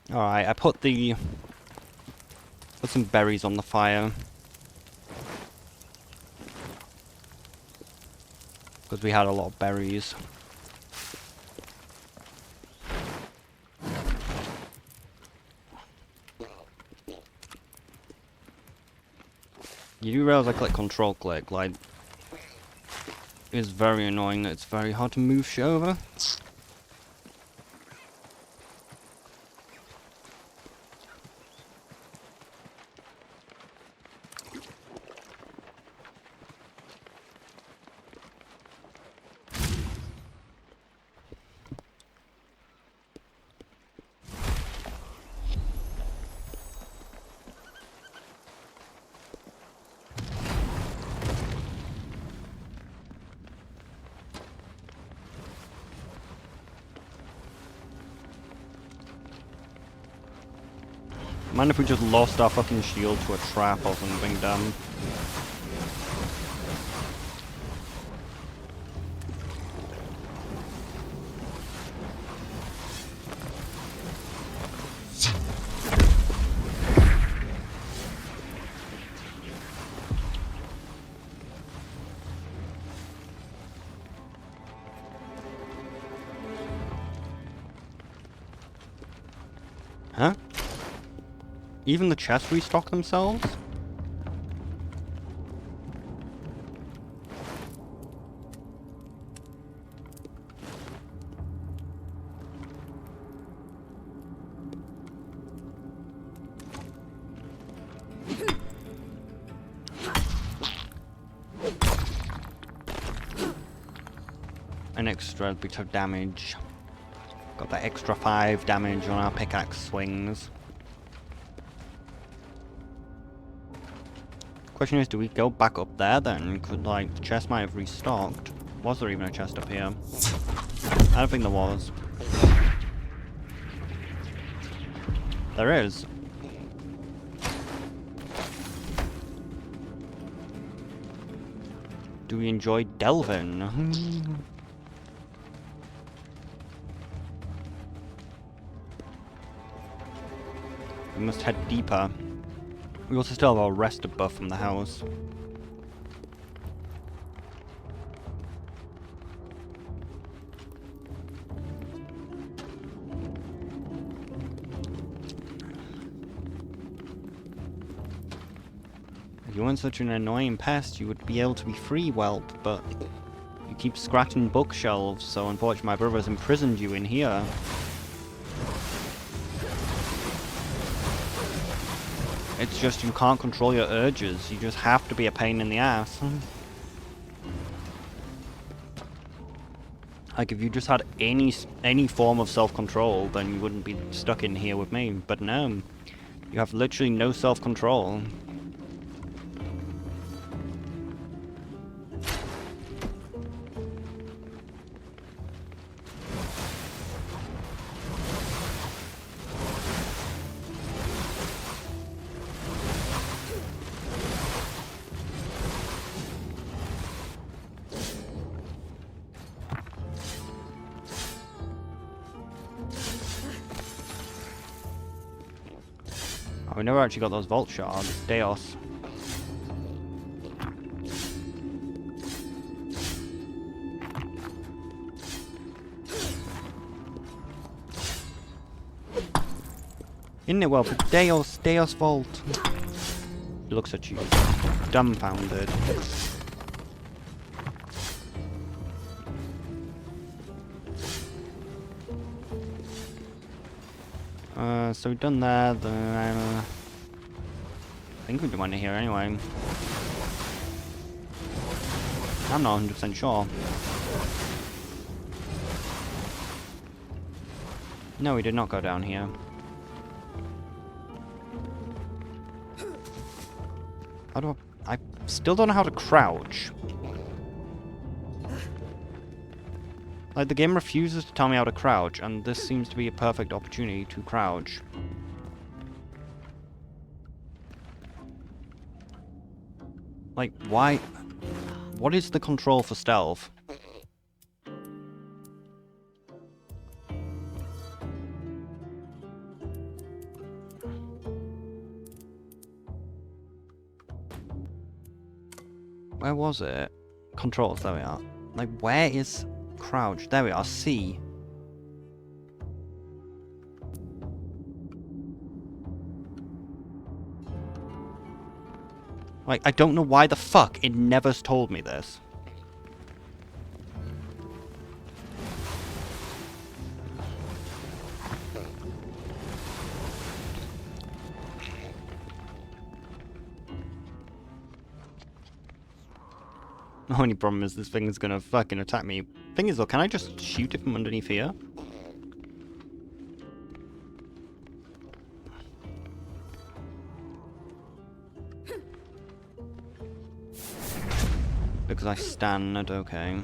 Alright, I put some berries on the fire. Because we had a lot of berries. You do realize I click control click, like, it's very annoying that it's very hard to move shit over. Mind if we just lost our fucking shield to a trap or something dumb? Huh? Even the chests restock themselves? An extra bit of damage. Got that extra 5 damage on our pickaxe swings. Question is, do we go back up there then? Could, like, the chest might have restocked. Was there even a chest up here? I don't think there was. There is. Do we enjoy delving? We must head deeper. We also still have our rest buff from the house. If you weren't such an annoying pest, you would be able to be free, whelp, but you keep scratching bookshelves, so unfortunately my brother's imprisoned you in here. It's just you can't control your urges. You just have to be a pain in the ass. Like, if you just had any form of self-control, then you wouldn't be stuck in here with me. But no, you have literally no self-control. We never actually got those vault shards. Deos. Isn't it well? Deos, Deos vault. He looks at you, dumbfounded. So we've done that, then I think we do want to here anyway. I'm not 100% sure. No, we did not go down here. How do I still don't know how to crouch. Like, the game refuses to tell me how to crouch, and this seems to be a perfect opportunity to crouch. Like, why? What is the control for stealth? Where was it? Controls, there we are. Like, where is crouch? There we are, C. Like, I don't know why the fuck it never's told me this. The only problem is this thing's gonna fucking attack me. Thing is though, can I just shoot it from underneath here? Because I stand, okay.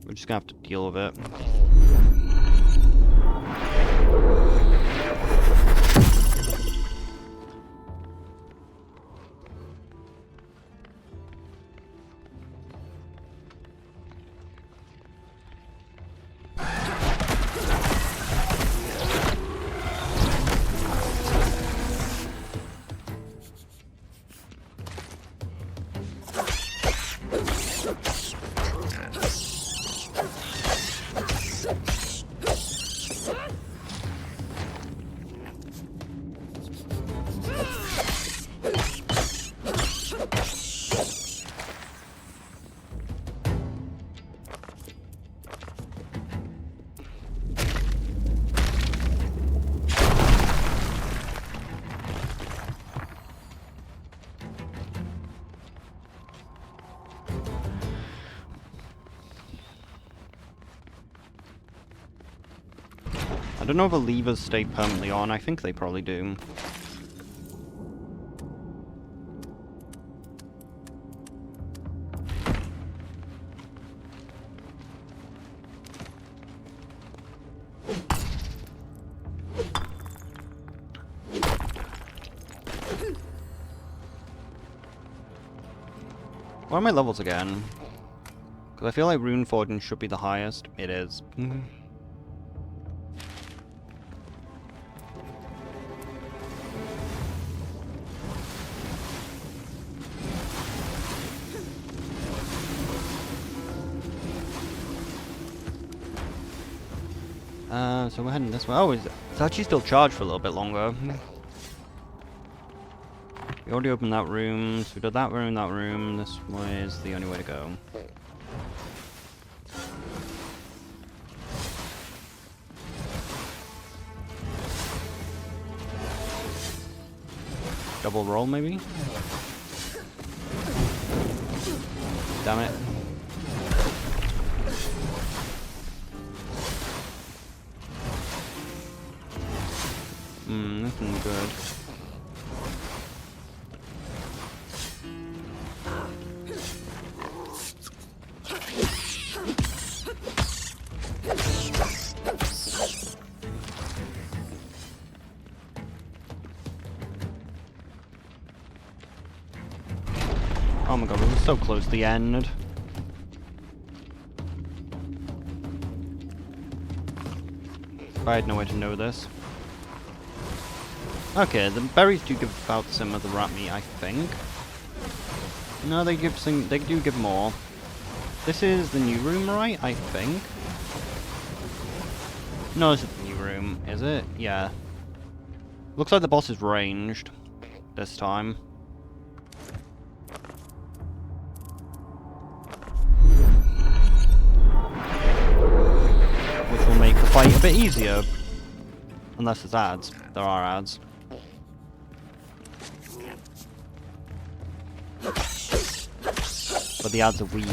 We're just gonna have to deal with it. I don't know if the levers stay permanently on. I think they probably do. What are my levels again? Because I feel like Rune Forging should be the highest. It is. So we're heading this way. Oh, it's actually still charged for a little bit longer. We already opened that room, so we did that room, that room. This way is the only way to go. Double roll, maybe? Damn it. Nothing good. Oh my god, we were so close to the end. I had no way to know this. Okay, the berries do give about some of the rat meat, I think. No, they give some. They do give more. This is the new room, right? I think. No, this is the new room, is it? Yeah. Looks like the boss is ranged this time. Which will make the fight a bit easier. Unless there's ads. There are ads. But the ads are weak.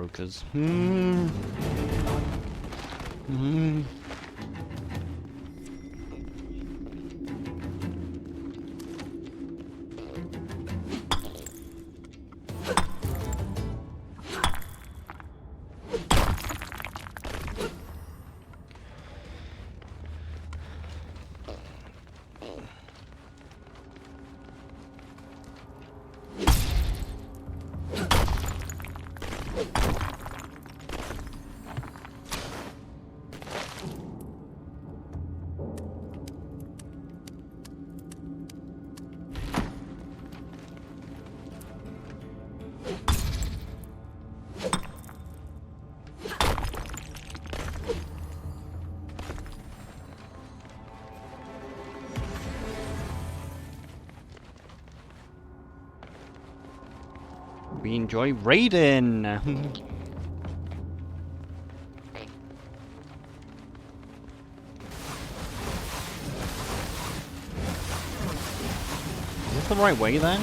brokers. Hmm. Hmm. We enjoy raiding. Is this the right way then?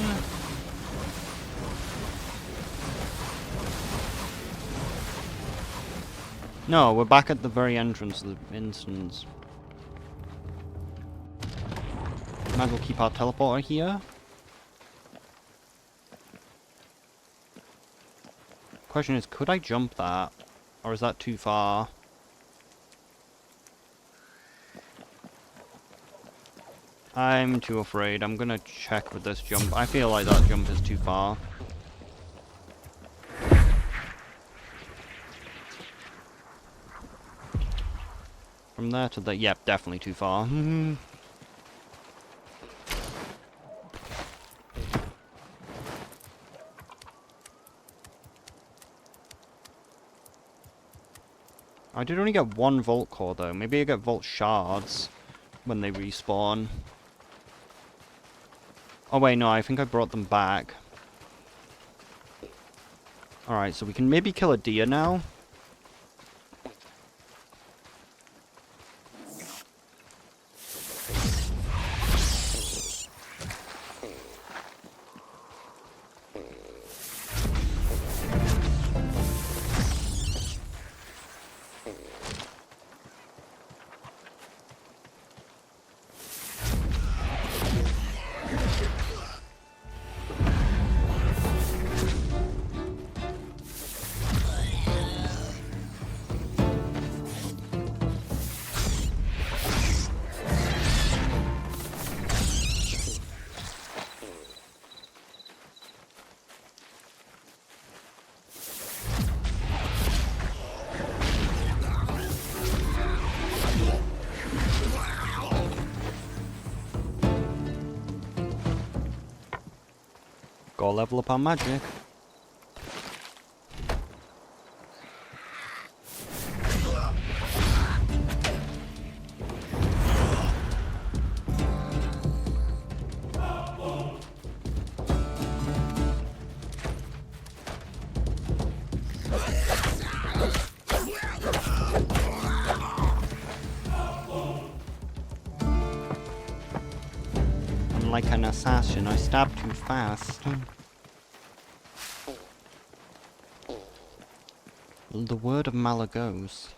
No, we're back at the very entrance of the instance. Might as well keep our teleporter here. Question is, could I jump that? Or is that too far? I'm too afraid. I'm gonna check with this jump. I feel like that jump is too far. From there to there, yep, definitely too far. I did only get one vault core though. Maybe I get vault shards when they respawn. Oh wait, no, I think I brought them back. Alright, so we can maybe kill a deer now. Gotta level up our magic. I'm like an assassin, I stab too fast. The word of Malagos.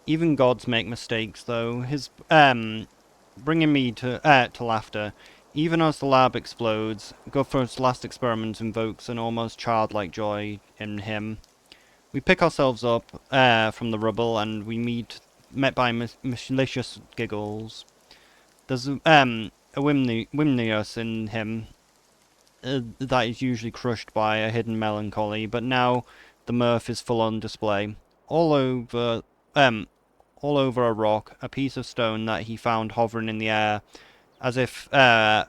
Even gods make mistakes, though. His bringing me to laughter. Even as the lab explodes, Guthrow's last experiment invokes an almost childlike joy in him. We pick ourselves up from the rubble, and we met by malicious giggles. There's a whimnius in him that is usually crushed by a hidden melancholy, but now the mirth is full on display. All over a rock, a piece of stone that he found hovering in the air, as if it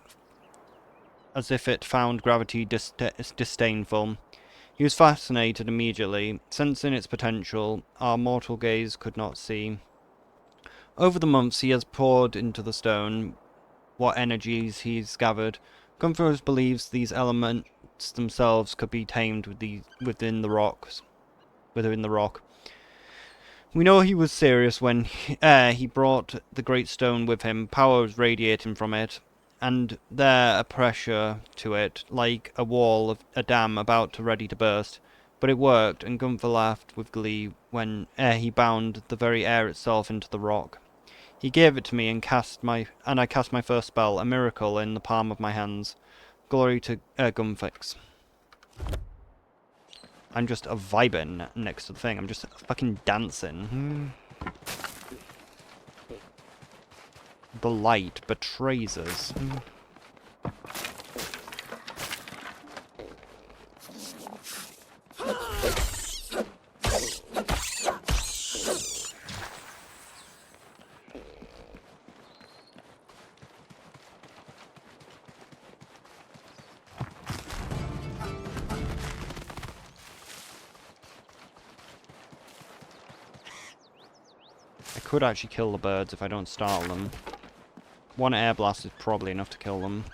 found gravity disdainful. He was fascinated immediately, sensing its potential our mortal gaze could not see. Over the months he has poured into the stone what energies he's gathered. Gunther believes these elements themselves could be tamed within the rock. We know he was serious when he brought the great stone with him. Power was radiating from it, and there a pressure to it, like a wall of a dam about to ready to burst. But it worked, and Gunther laughed with glee when he bound the very air itself into the rock. He gave it to me, and I cast my first spell, a miracle, in the palm of my hands. Glory to Gunfix. I'm just vibing next to the thing. I'm just fucking dancing. The light betrays us. I could actually kill the birds if I don't startle them. One air blast is probably enough to kill them.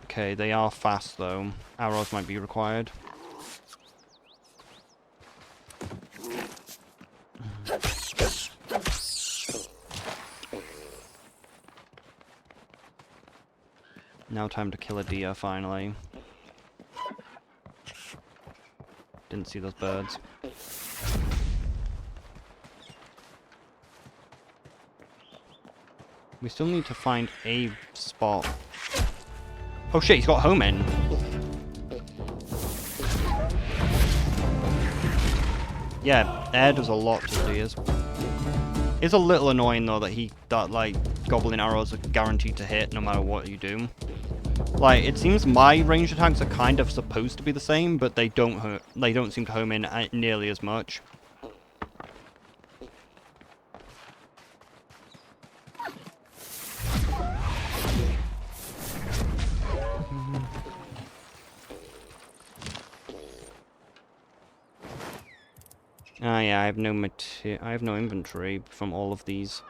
Okay, they are fast though. Arrows might be required. Now time to kill a deer finally. Didn't see those birds. We still need to find a spot. Oh shit, he's got home in. Yeah, air does a lot to deers. It's a little annoying though that like goblin arrows are guaranteed to hit no matter what you do. Like, it seems my ranged attacks are kind of supposed to be the same, but they don't seem to home in nearly as much. Ah yeah, I have no inventory from all of these.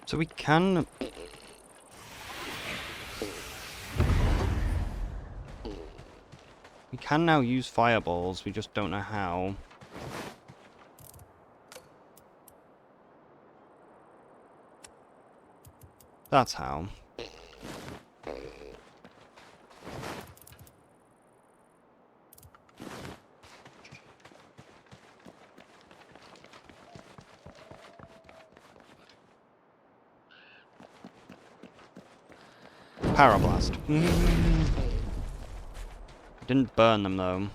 So we can now use fireballs, we just don't know how. That's how. Parablast. Didn't burn them though.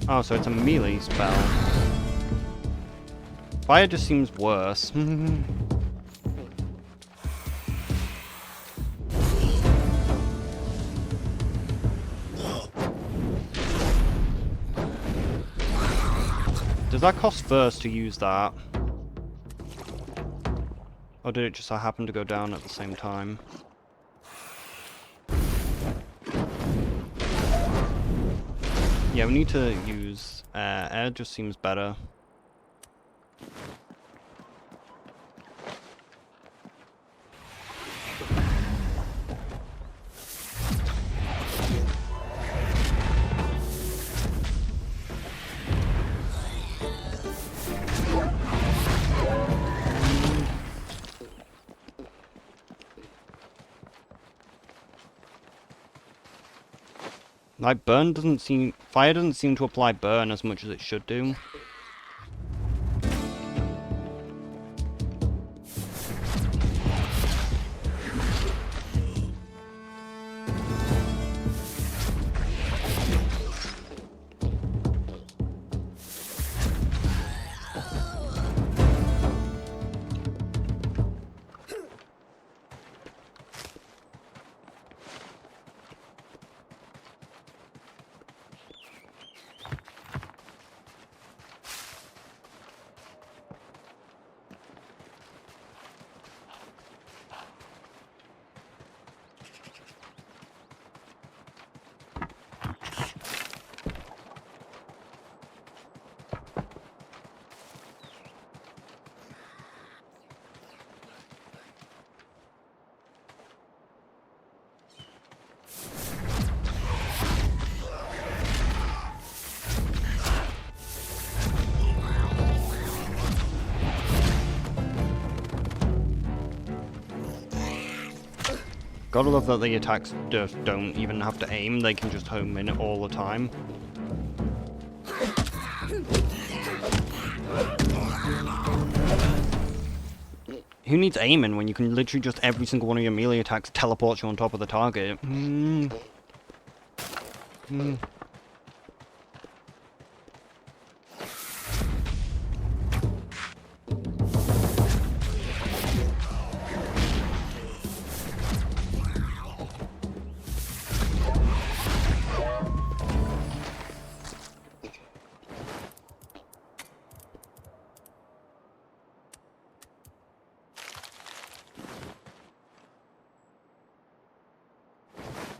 Oh, so it's a melee spell. Fire just seems worse. Does that cost first to use that? Or did it just happen to go down at the same time? Yeah, we need to use air, just seems better. Like, fire doesn't seem to apply burn as much as it should do. Gotta love that the attacks just don't even have to aim, they can just home in it all the time. Who needs aiming when you can literally just every single one of your melee attacks teleport you on top of the target?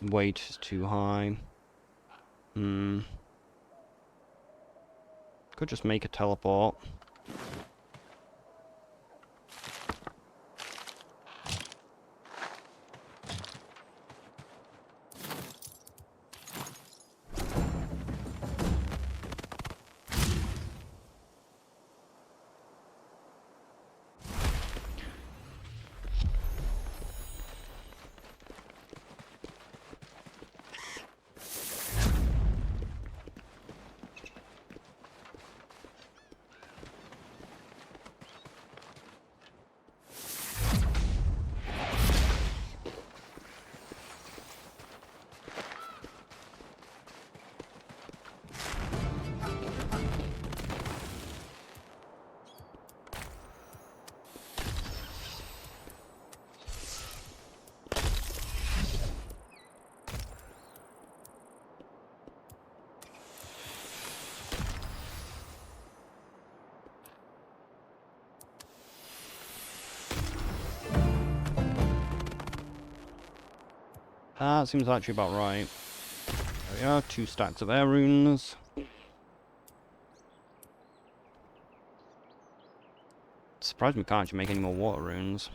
Weight is too high. Could just make a teleport. That seems actually about right. There we are, 2 stacks of air runes. Surprised we can't actually make any more water runes.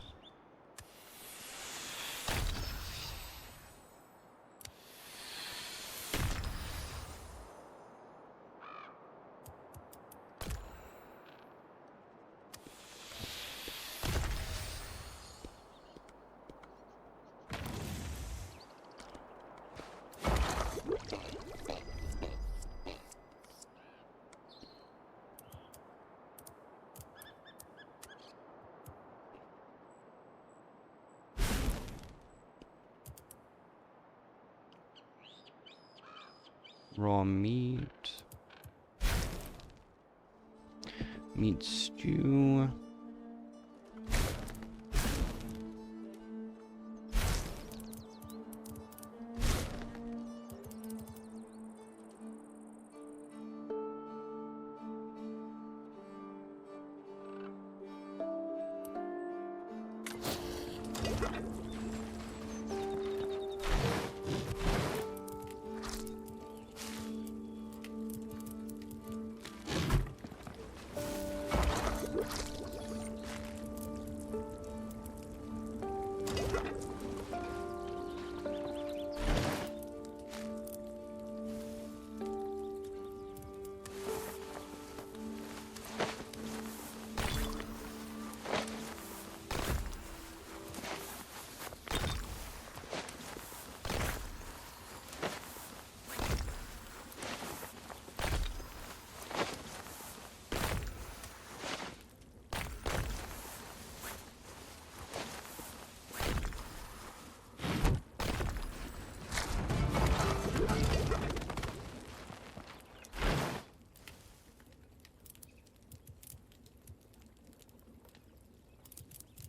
Raw meat. Meat stew.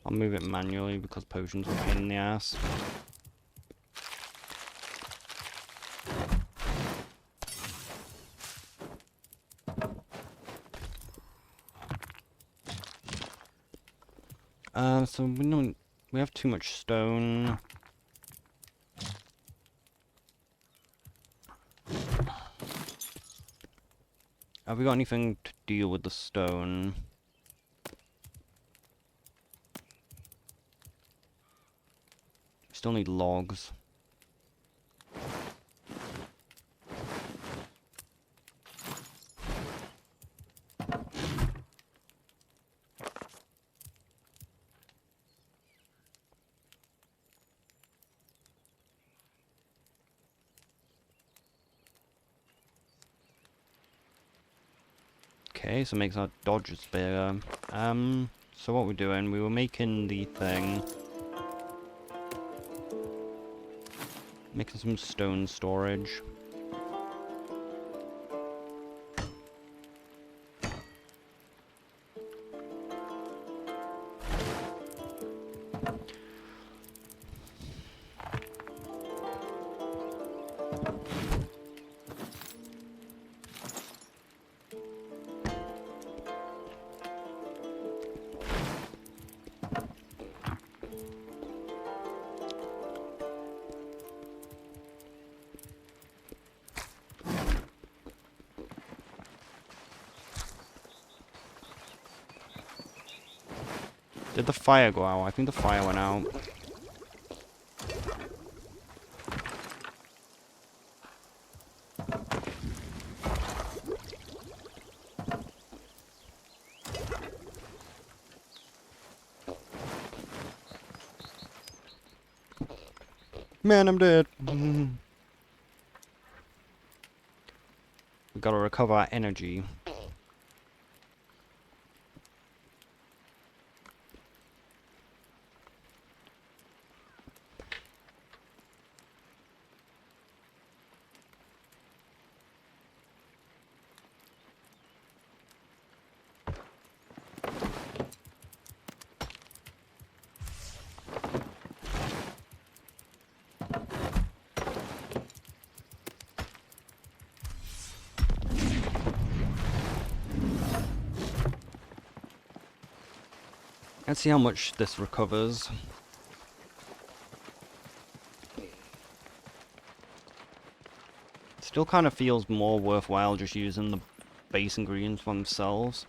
I'll move it manually because potions are a pain in the ass. So we have too much stone. Have we got anything to deal with the stone? Still need logs. Okay, so it makes our dodges bigger. So what we're doing, we were making the thing. Making some stone storage. Did the fire go out? I think the fire went out. Man, I'm dead. We gotta recover our energy. Let's see how much this recovers. Still kind of feels more worthwhile just using the base ingredients themselves.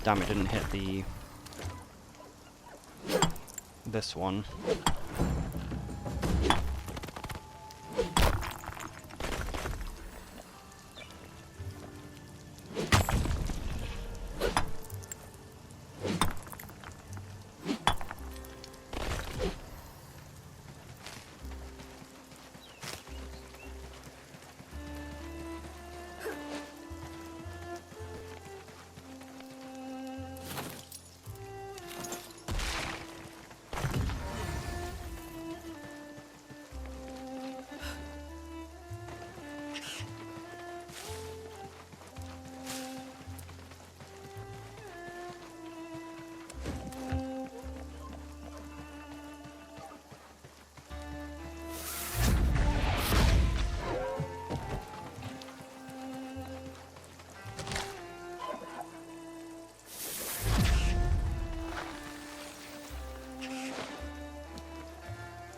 Damn, it didn't hit this one.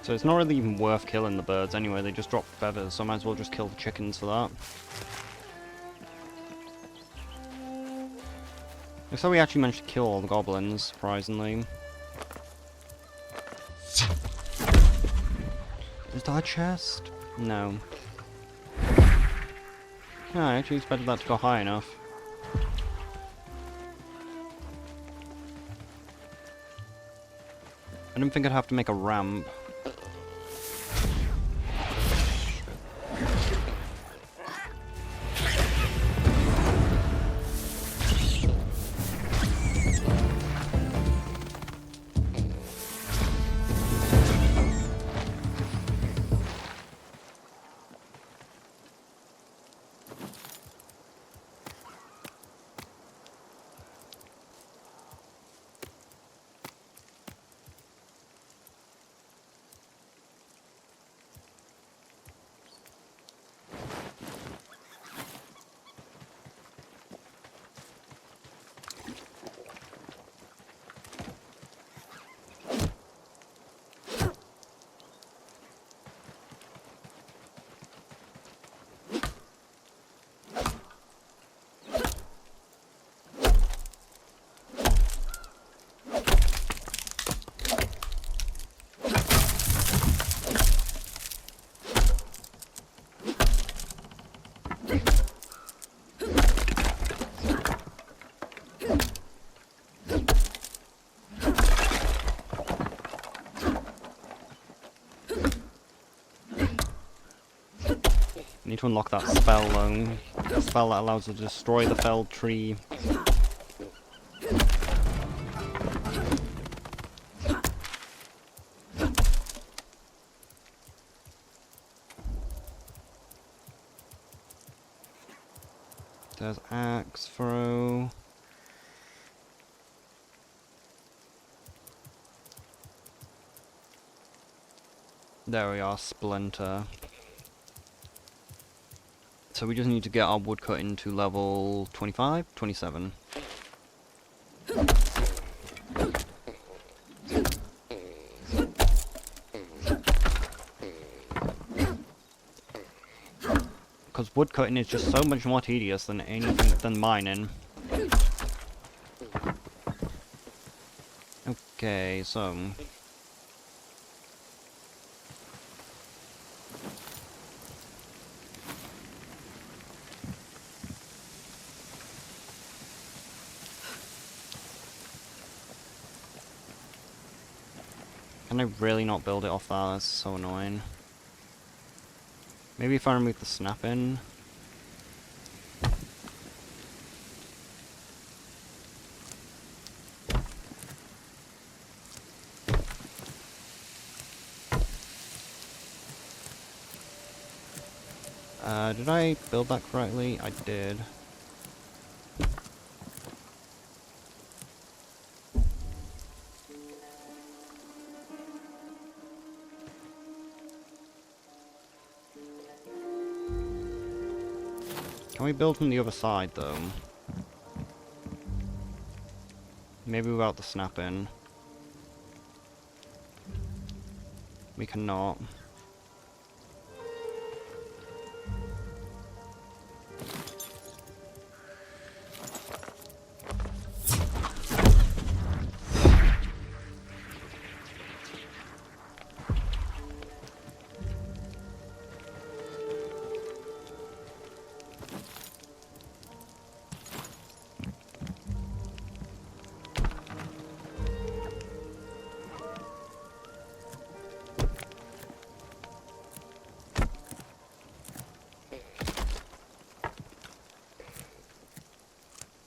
So it's not really even worth killing the birds anyway, they just drop feathers, so I might as well just kill the chickens for that. Looks like we actually managed to kill all the goblins, surprisingly. Is that a chest? No. No, I actually expected that to go high enough. I didn't think I'd have to make a ramp. Need to unlock that spell though. A spell that allows us to destroy the felled tree. There's axe throw. There we are, splinter. So we just need to get our woodcutting to level 25, 27. Because woodcutting is just so much more tedious than anything than mining. Okay, so can I really not build it off that? That's so annoying. Maybe if I remove the snap-in. Did I build that correctly? I did. Can we build from the other side, though? Maybe without the snap-in. We cannot.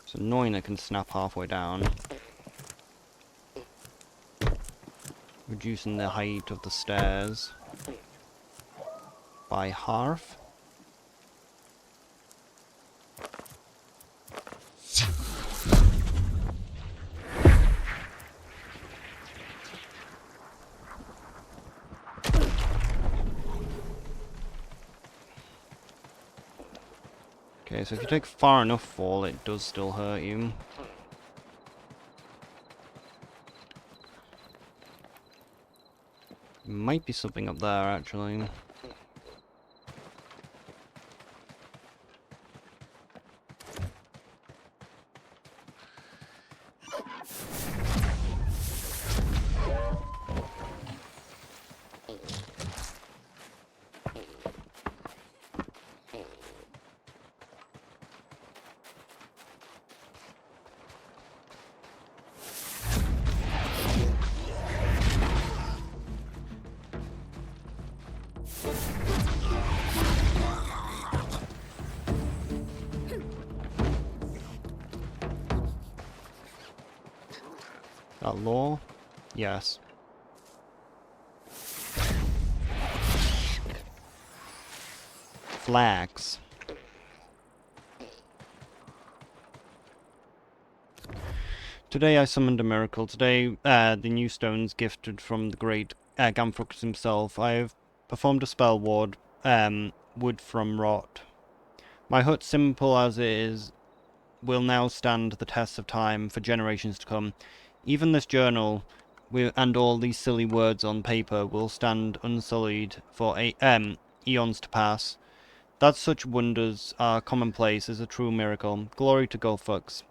It's annoying it can snap halfway down. Reducing the height of the stairs by half. Okay, so if you take far enough fall, it does still hurt you. Might be something up there, actually. That law? Yes. Flags. Today I summoned a miracle. Today, the new stones gifted from the great Gamfrux himself. I have performed a spell ward, wood from rot. My hut, simple as it is, will now stand the test of time for generations to come. Even this journal and all these silly words on paper will stand unsullied for eons to pass. That such wonders are commonplace is a true miracle. Glory to Gullfux.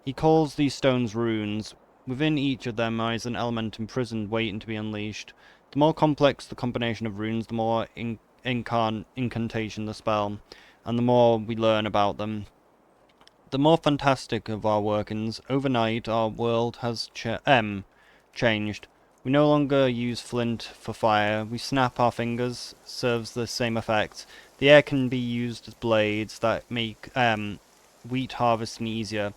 He calls these stones runes. Within each of them lies an element imprisoned waiting to be unleashed. The more complex the combination of runes, the more incantation the spell, and the more we learn about them. The more fantastic of our workings, overnight our world has changed. We no longer use flint for fire. We snap our fingers, serves the same effect. The air can be used as blades that make wheat harvesting easier.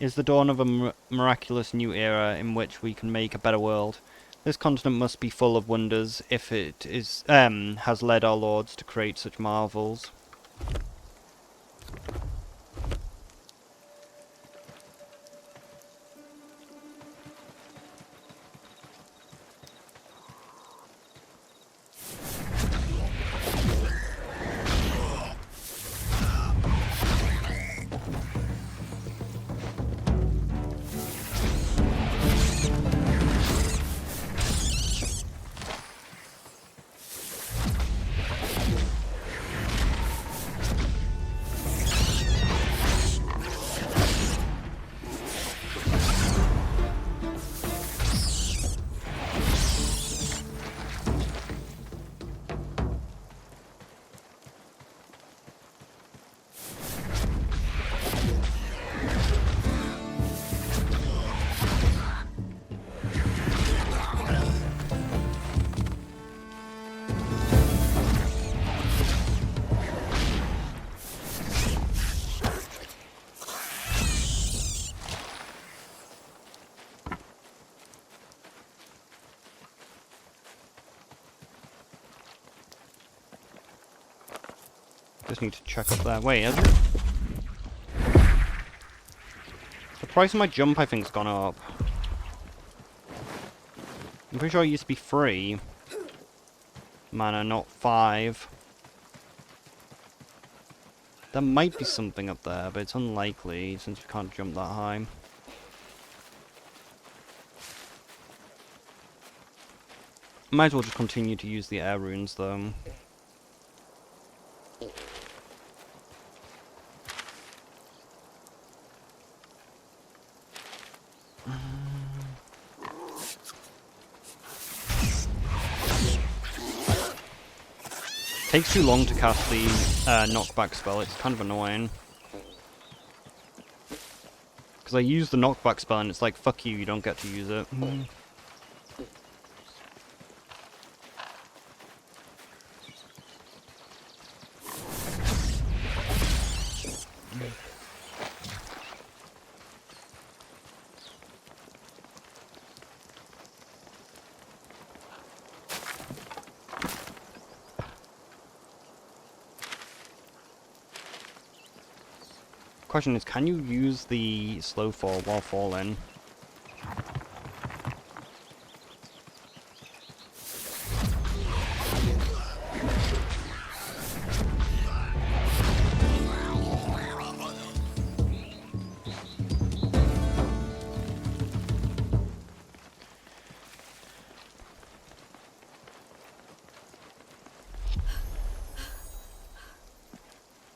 It is the dawn of a miraculous new era in which we can make a better world. This continent must be full of wonders if it is has led our lords to create such marvels. Just need to check up that way, has it? The price of my jump, I think, has gone up. I'm pretty sure it used to be 3 mana, not 5. There might be something up there, but it's unlikely since we can't jump that high. Might as well just continue to use the air runes, though. Takes too long to cast the knockback spell, it's kind of annoying. Because I use the knockback spell and it's like, fuck you, you don't get to use it. Question is, can you use the slow fall while falling?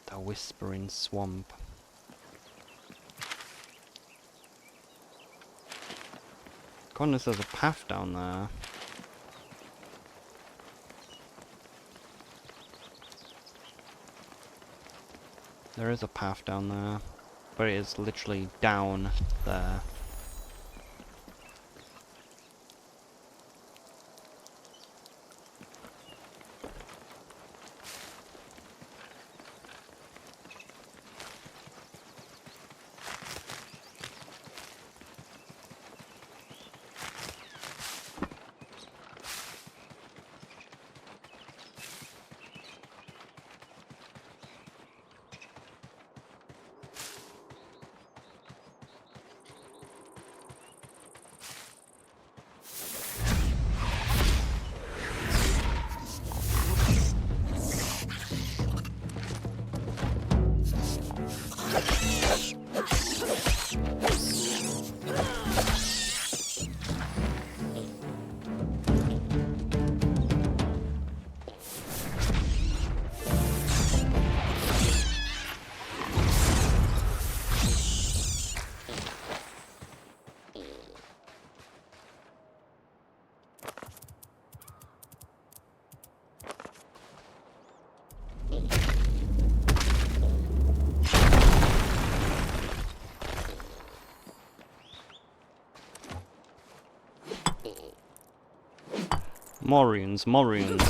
The Whispering Swamp. Goodness, there's a path down there. There is a path down there, but it is literally down there. More runes, more runes.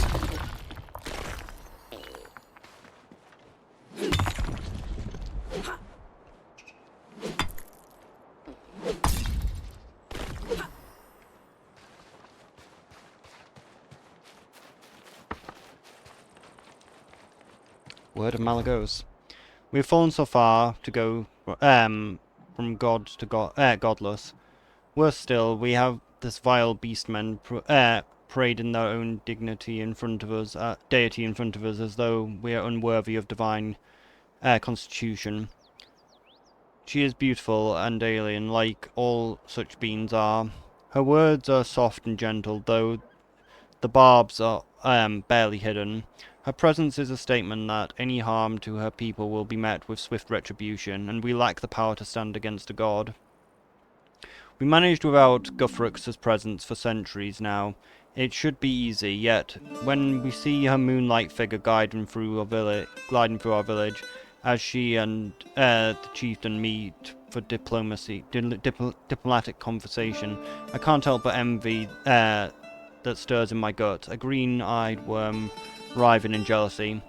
Word of Malagos. We have fallen so far to go from god to godless. Worse still, we have this vile beastmen parade in their own dignity in front of us, deity in front of us, as though we are unworthy of divine constitution. She is beautiful and alien, like all such beings are. Her words are soft and gentle, though the barbs are barely hidden. Her presence is a statement that any harm to her people will be met with swift retribution, and we lack the power to stand against a god. We managed without Guthrux's presence for centuries now. It should be easy, yet when we see her moonlight figure gliding through our village, as she and the chieftain meet for diplomatic conversation, I can't help but envy that stirs in my gut, a green-eyed worm writhing in jealousy.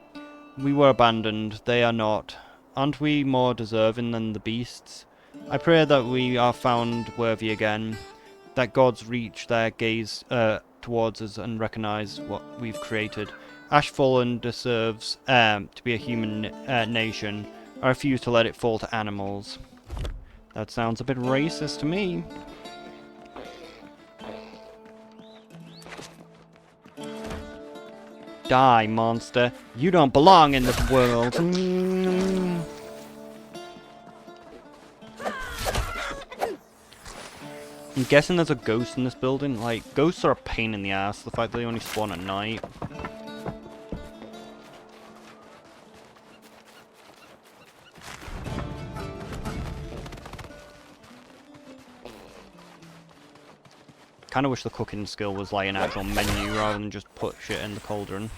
We were abandoned, they are not. Aren't we more deserving than the beasts? I pray that we are found worthy again, that gods reach their gaze towards us and recognize what we've created. Ashfallen deserves to be a human nation. I refuse to let it fall to animals. That sounds a bit racist to me. Die, monster. You don't belong in this world. I'm guessing there's a ghost in this building. Like, ghosts are a pain in the ass. The fact that they only spawn at night. Kinda wish the cooking skill was like an actual menu rather than just put shit in the cauldron.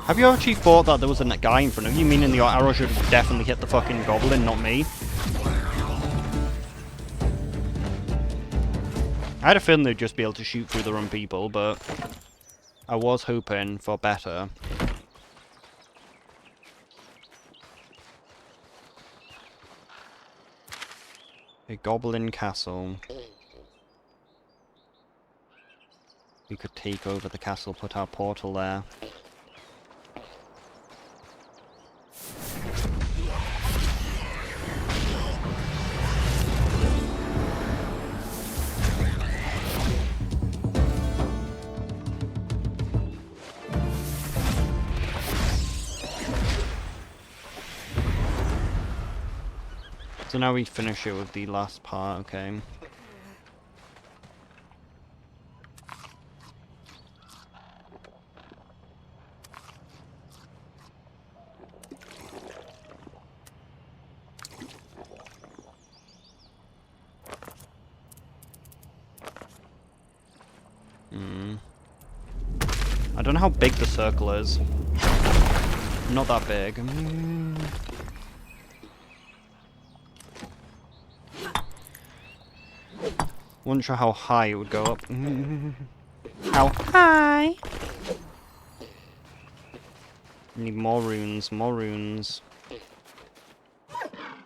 Have you actually thought that there was a guy in front of you, meaning your arrow should have definitely hit the fucking goblin, not me? I had a feeling they'd just be able to shoot through the wrong people, but I was hoping for better. A goblin castle. We could take over the castle, put our portal there. So now we finish it with the last part, okay. I don't know how big the circle is. Not that big. Wasn't sure how high it would go up. How high? Need more runes, more runes.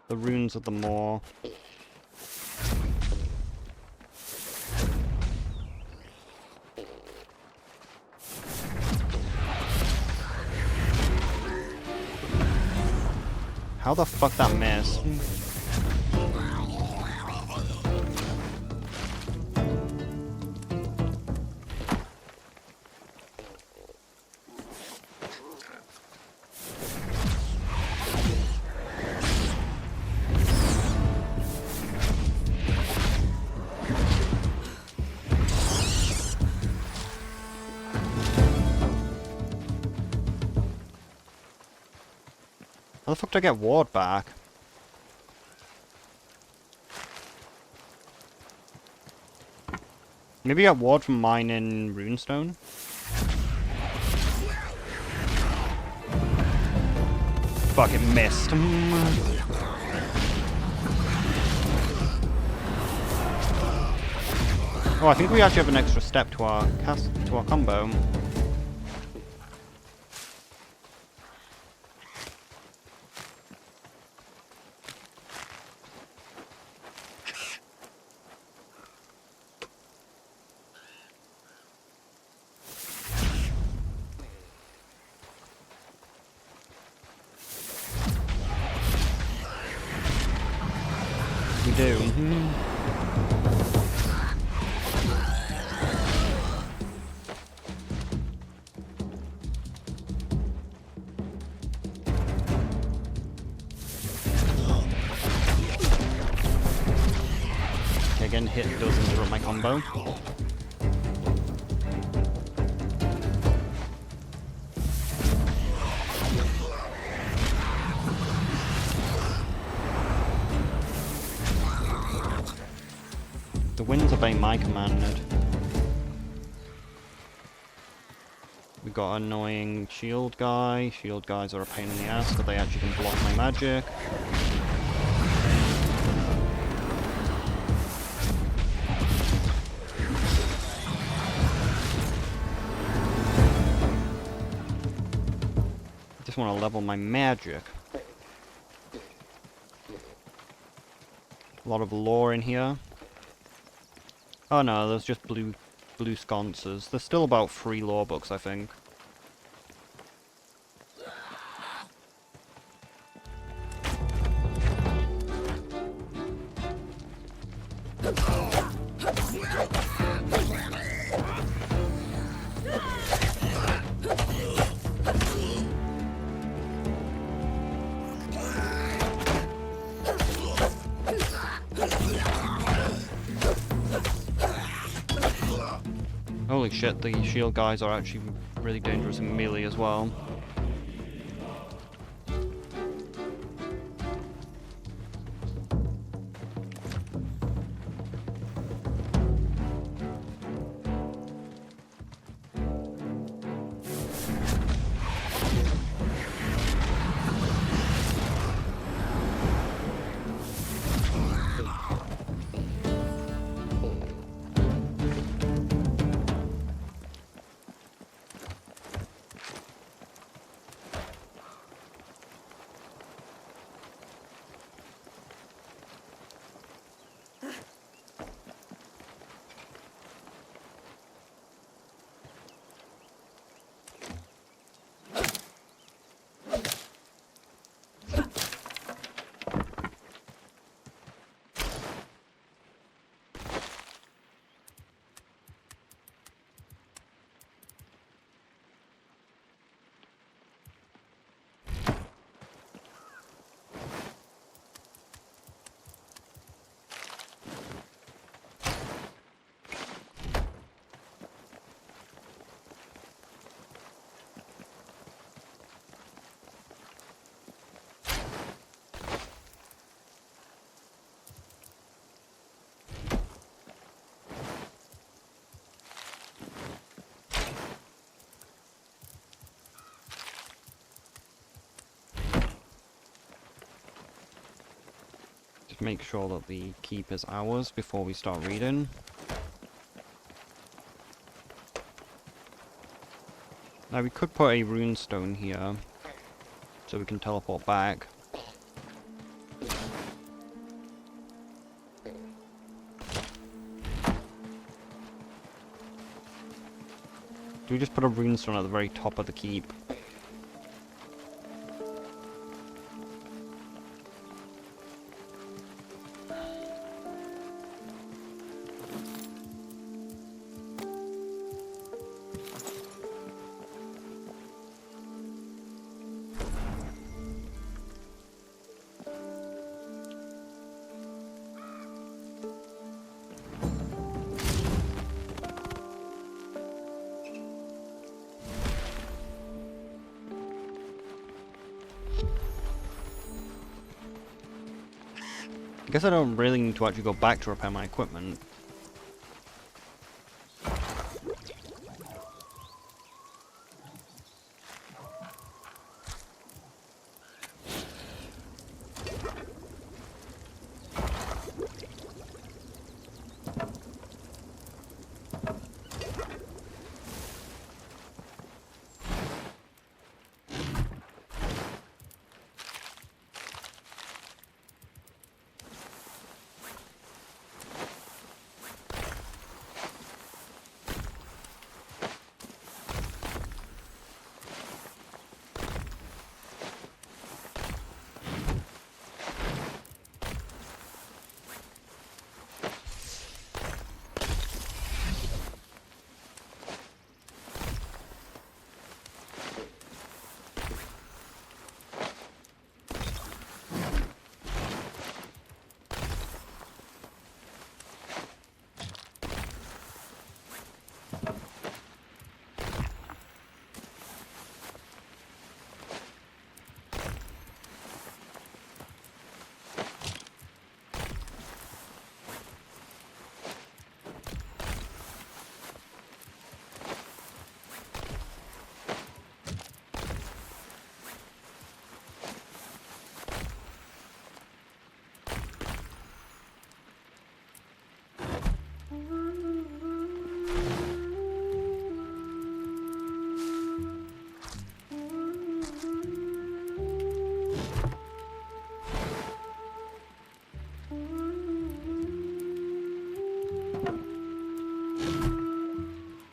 The runes of the more. How the fuck that missed? How the fuck do I get ward back? Maybe get ward from mining runestone? Fuck, it missed. Oh, I think we actually have an extra step to our combo. We do. Again, hit does interrupt my combo. The winds obey my command. We got an annoying shield guy. Shield guys are a pain in the ass, but they actually can block my magic. Just want to level my magic. A lot of lore in here. Oh no, there's just blue sconces. There's still about 3 lore books, I think. Holy shit, the shield guys are actually really dangerous in melee as well. Make sure that the keep is ours before we start reading. Now we could put a runestone here, so we can teleport back. Do we just put a runestone at the very top of the keep? I guess I don't really need to actually go back to repair my equipment.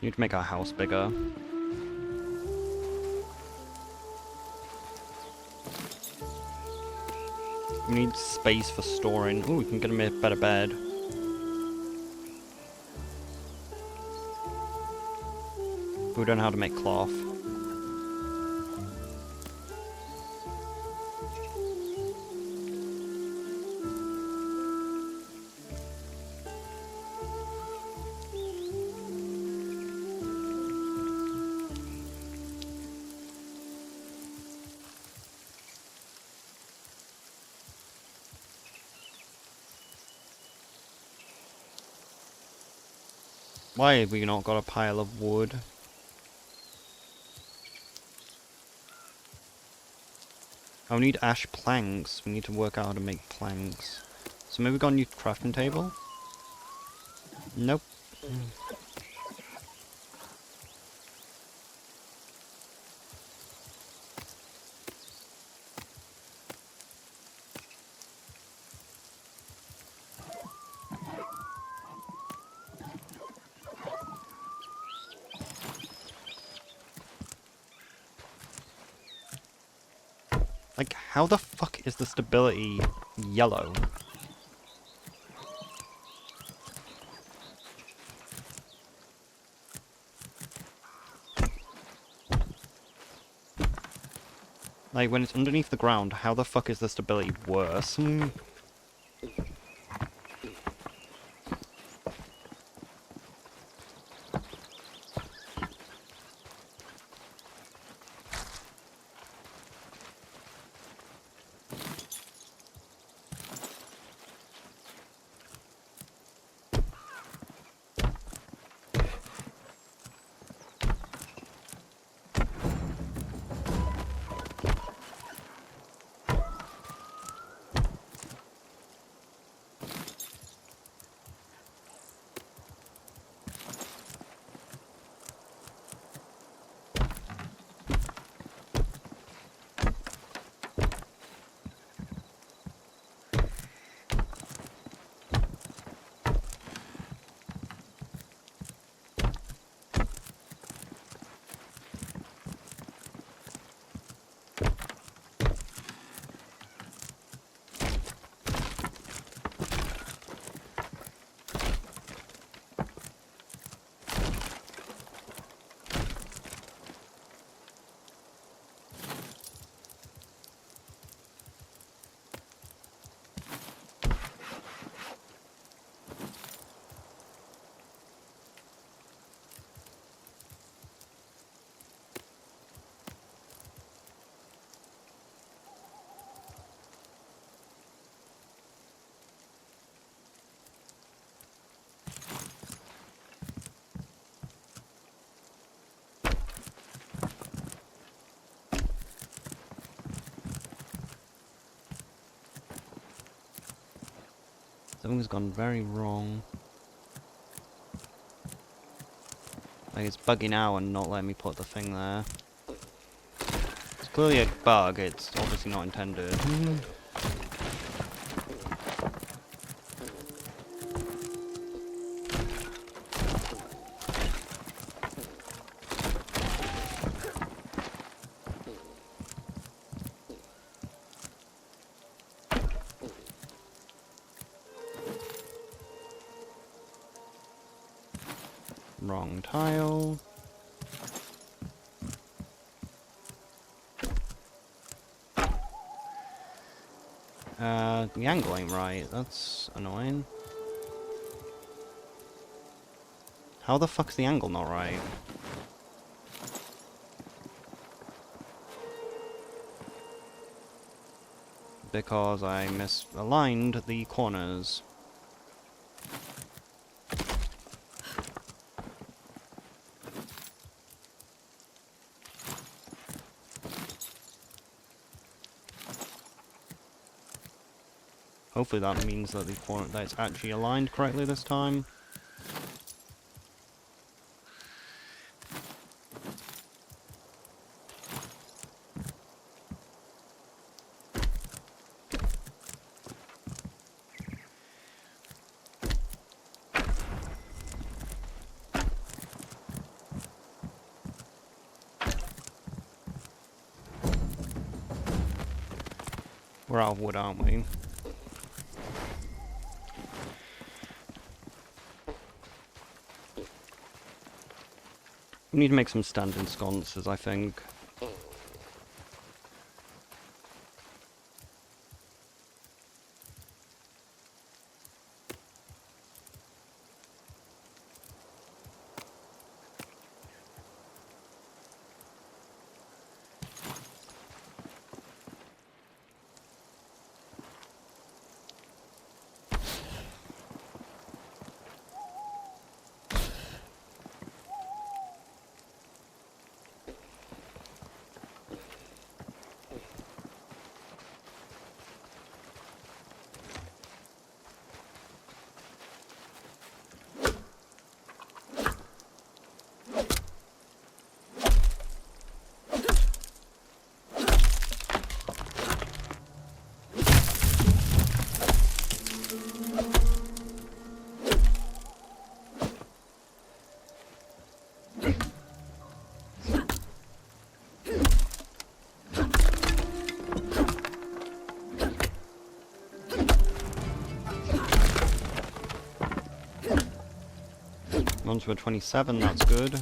Need to make our house bigger. We need space for storing. Ooh, we can get a better bed. We don't know how to make cloth. Why have we not got a pile of wood? Oh, we need ash planks. We need to work out how to make planks. So maybe we got a new crafting table? Nope. Like, how the fuck is the stability yellow? Like, when it's underneath the ground, how the fuck is the stability worse? Something's gone very wrong. Like, it's bugging out and not letting me put the thing there. It's clearly a bug, it's obviously not intended. Wrong tile. The angle ain't right. That's annoying. How the fuck's the angle not right? Because I misaligned the corners. Hopefully that means that that it's actually aligned correctly this time. We're out of wood, aren't we? We need to make some standing sconces, I think. Once we're 27, that's good.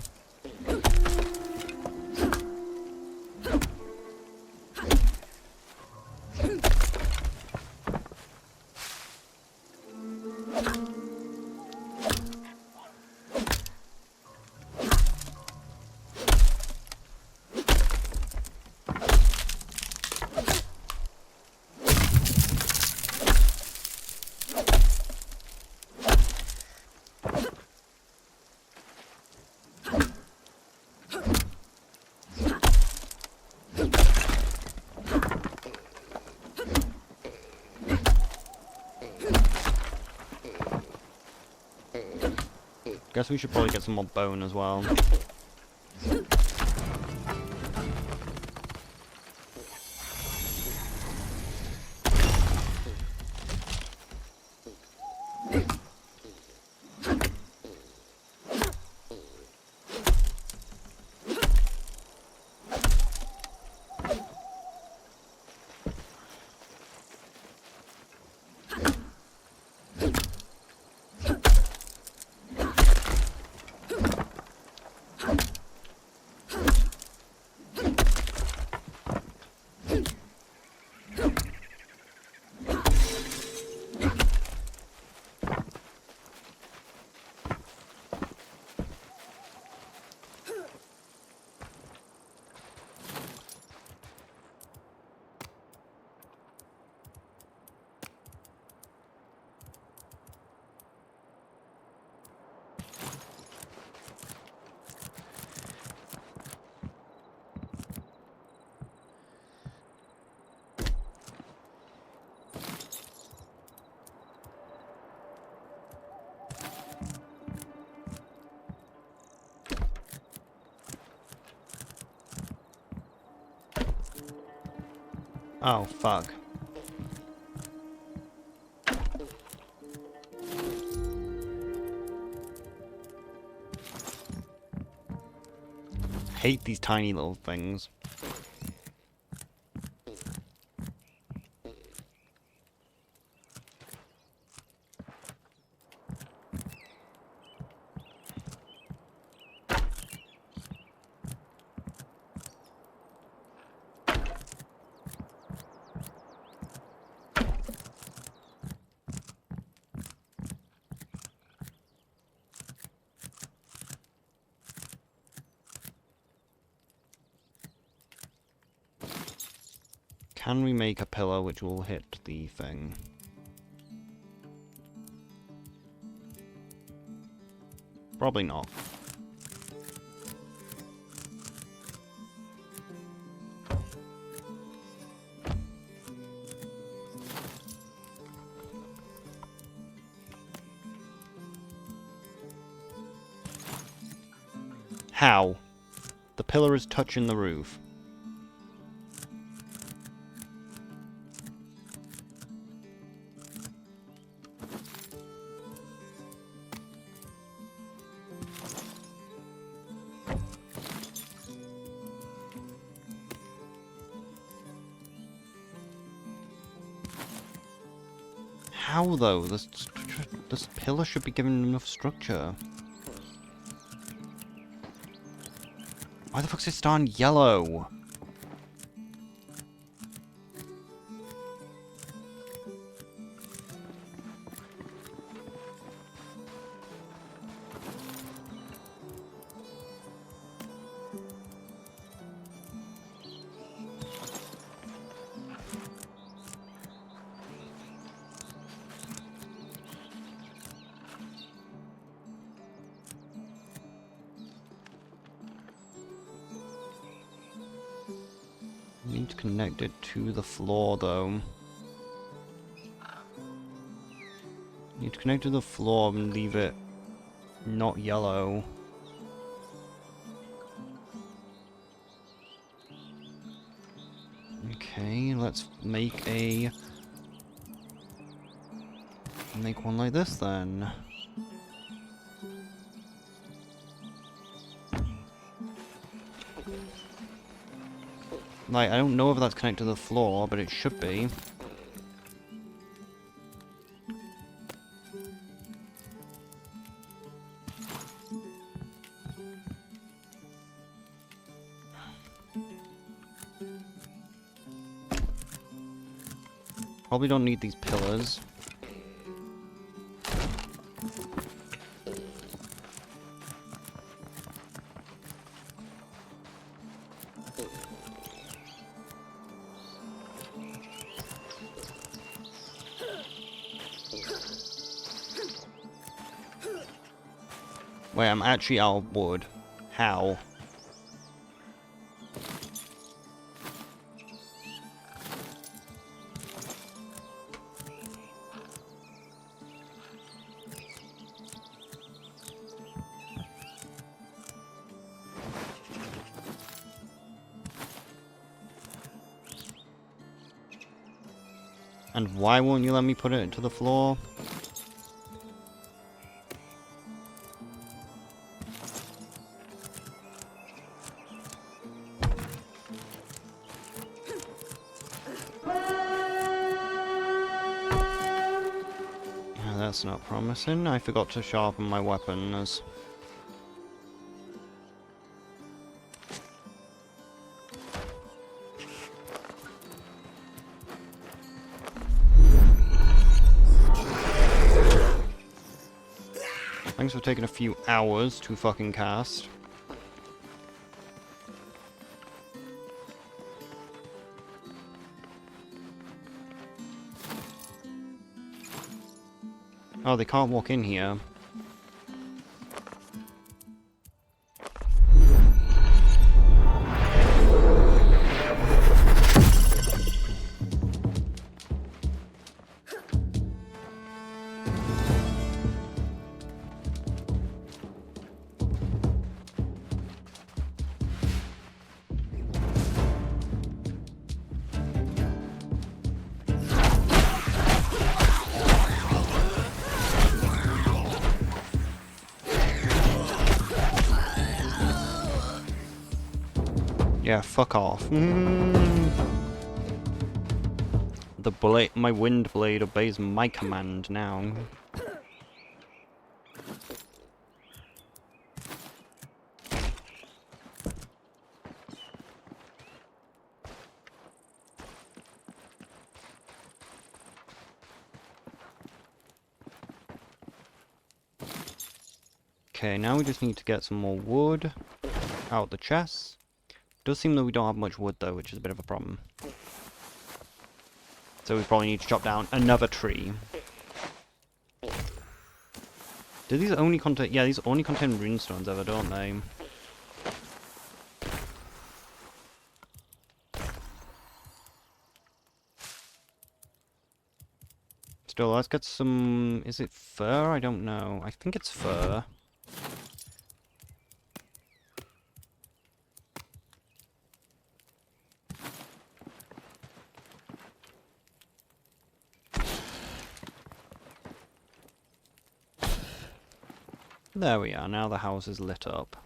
Guess we should probably get some more bone as well. Oh, fuck. Hate these tiny little things. Can we make a pillar which will hit the thing? Probably not. How? The pillar is touching the roof. How though? This pillar should be given enough structure. Why the fuck's it starting yellow? Need to connect it to the floor though. Need to connect to the floor and leave it not yellow. Okay, let's make one like this then. Like, I don't know if that's connected to the floor, but it should be. Probably don't need these pillars. Wait, I'm actually out of wood. How? And why won't you let me put it to the floor? Yeah, that's not promising. I forgot to sharpen my weapons. Thanks for taking a few hours to fucking cast. Oh, they can't walk in here. Yeah, fuck off. My wind blade obeys my command now. Okay, now we just need to get some more wood out the chests. Does seem that we don't have much wood though, which is a bit of a problem. So we probably need to chop down another tree. Do these only contain... Yeah, these only contain runestones ever, don't they? Still, let's get some... Is it fur? I don't know. I think it's fur. There we are, now the house is lit up.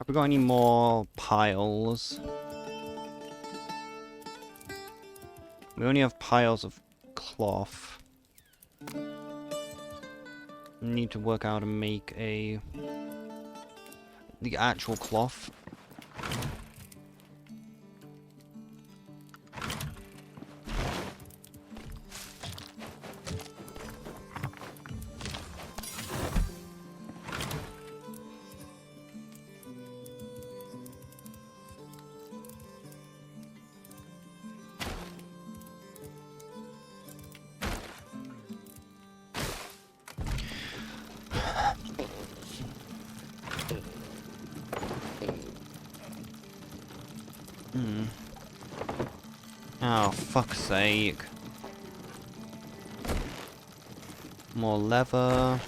we got any more piles? We only have piles of cloth. We need to work out how to make the actual cloth. Oh, fuck's sake. More leather.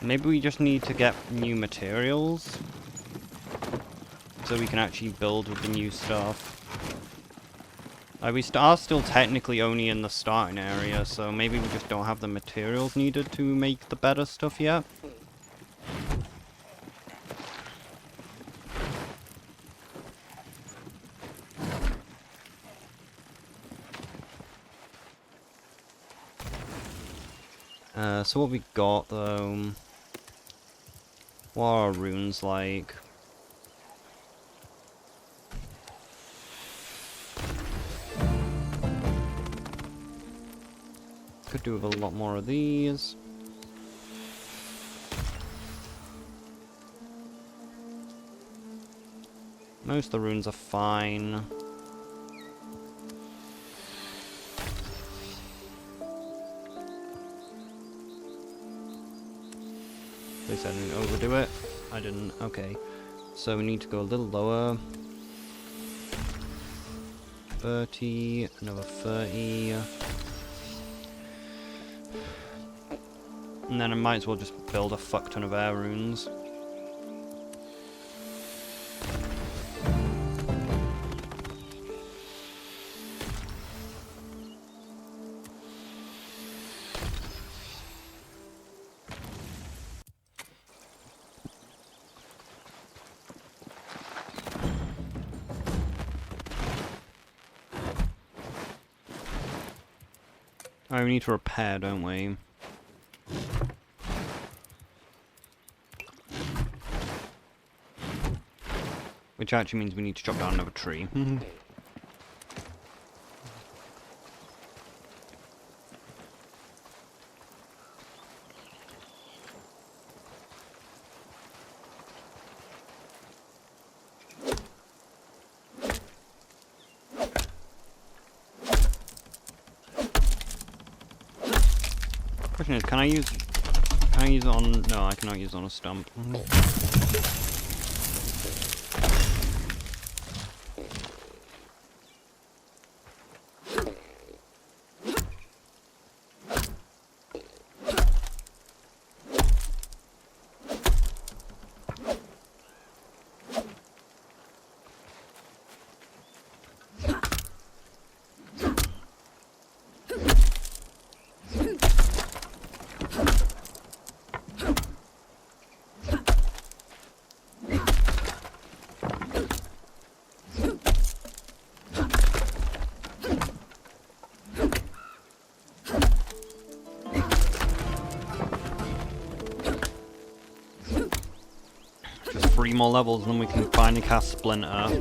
Maybe we just need to get new materials so we can actually build with the new stuff. We are still technically only in the starting area, so maybe we just don't have the materials needed to make the better stuff yet. So what we got though? What are runes like? Could do with a lot more of these. Most of the runes are fine. At least I didn't overdo it. I didn't. Okay. So we need to go a little lower. 30, another 30. And then I might as well just build a fuck ton of air runes. Oh, we need to repair, don't we? Which actually means we need to chop down another tree. Question is, can I use it on... No, I cannot use it on a stump. Just 3 more levels and then we can finally cast Splinter.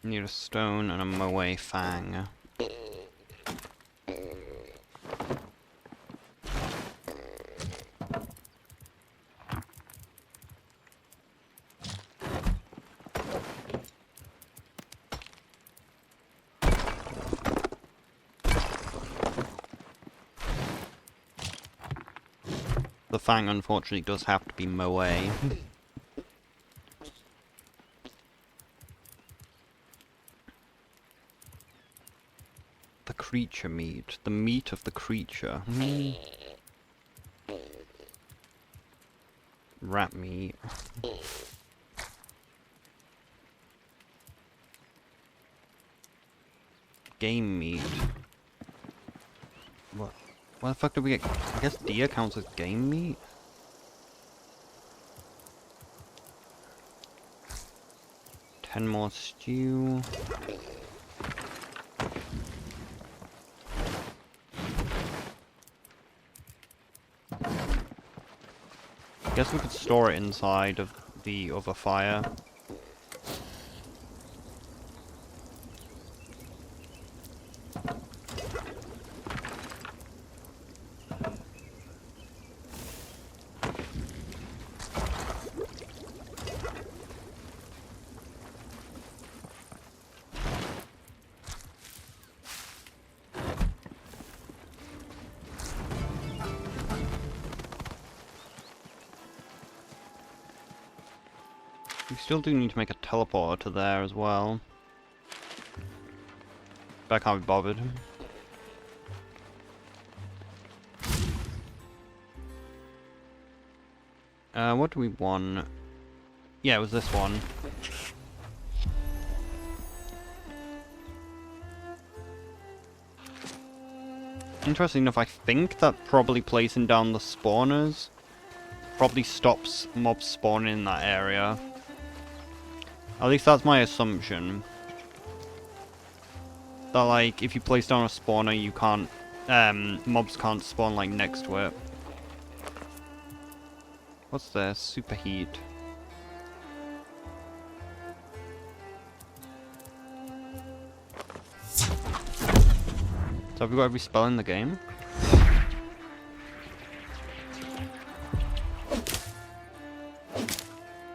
Need a stone and a moe fang. The fang unfortunately does have to be moe. The creature meat. The meat of the creature. Rat meat. Game meat. What? Why the fuck did we get... I guess deer counts as game meat? Ten more stew. I guess we could store it inside of the other fire. We still do need to make a teleporter to there as well. But I can't be bothered. What do we want? Yeah, it was this one. Interesting enough, I think that probably placing down the spawners probably stops mobs spawning in that area. At least that's my assumption. That, like, if you place down a spawner, you can't, mobs can't spawn, like, next to it. What's this? Superheat. So have we got every spell in the game?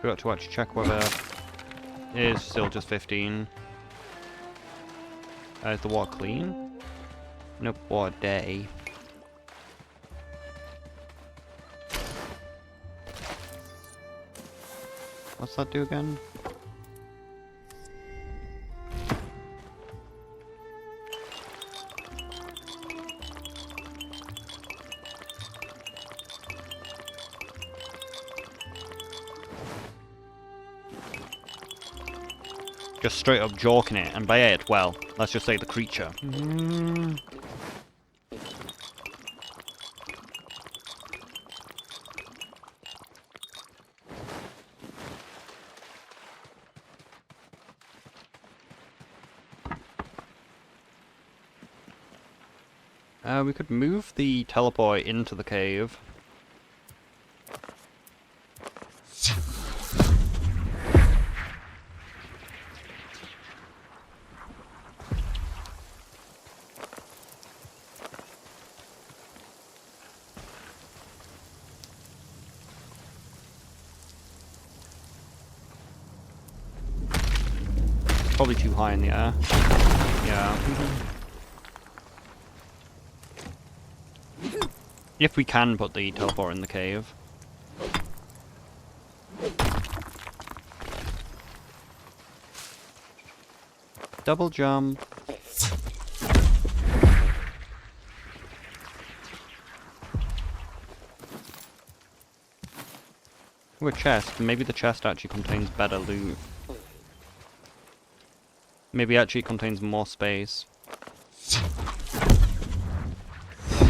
Forgot to actually check whether it is still just 15. Is the water clean? Nope, water day. What's that do again? Just straight up jorking it, and by it, well, let's just say the creature. We could move the teleport into the cave. Probably too high in the air. Yeah. If we can put the teleport in the cave. Double jump. Ooh, a chest. Maybe the chest actually contains better loot. Maybe actually it contains more space.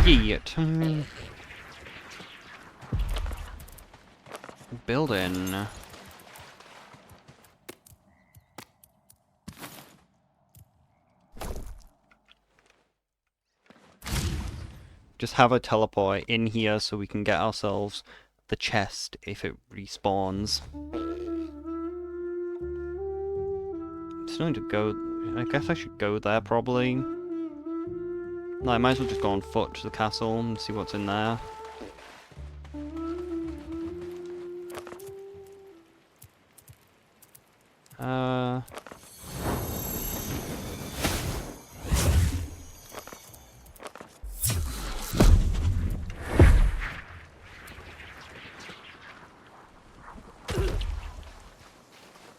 Yeet. Building. Just have a teleport in here so we can get ourselves the chest if it respawns. still need to go... I guess I should go there, probably. No, I might as well just go on foot to the castle and see what's in there.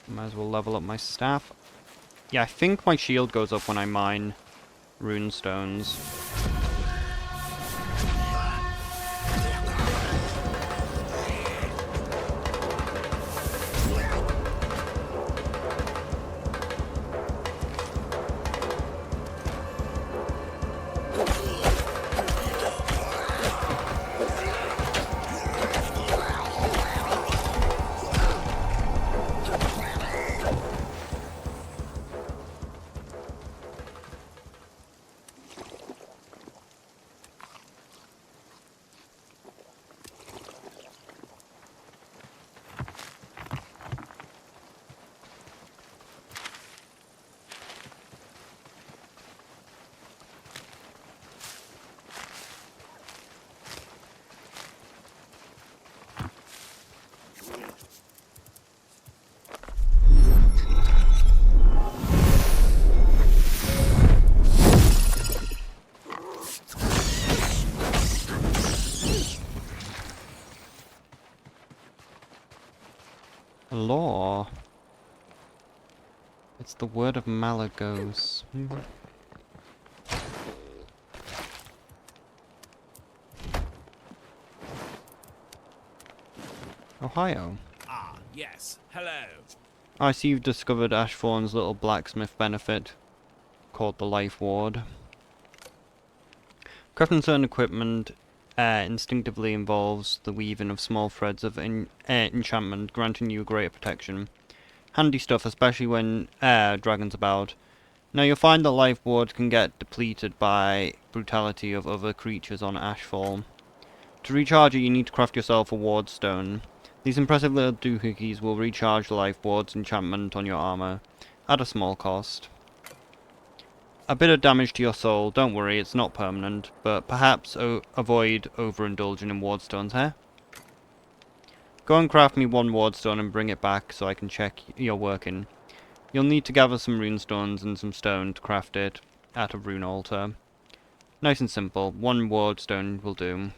Might as well level up my staff. Yeah, I think my shield goes up when I mine runestones. Law. It's the word of Malagos. Ohio. Ah, yes. Hello. I see you've discovered Ashthorn's little blacksmith benefit, called the Life Ward. Crafting certain equipment instinctively involves the weaving of small threads of enchantment, granting you greater protection. Handy stuff, especially when dragons about. Now you'll find that life wards can get depleted by brutality of other creatures on Ashfall. To recharge it, you need to craft yourself a ward stone. These impressive little doohickeys will recharge the life ward's enchantment on your armor, at a small cost. A bit of damage to your soul, don't worry, it's not permanent, but perhaps avoid overindulging in wardstones, eh? Go and craft me one wardstone and bring it back so I can check you're working. You'll need to gather some runestones and some stone to craft it at a rune altar. Nice and simple, one wardstone will do.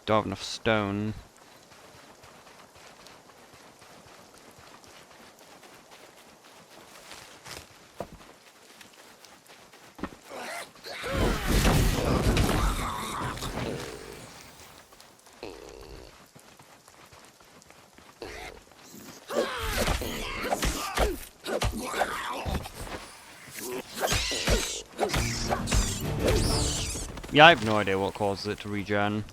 Don't have enough stone. Yeah, I have no idea what causes it to regen.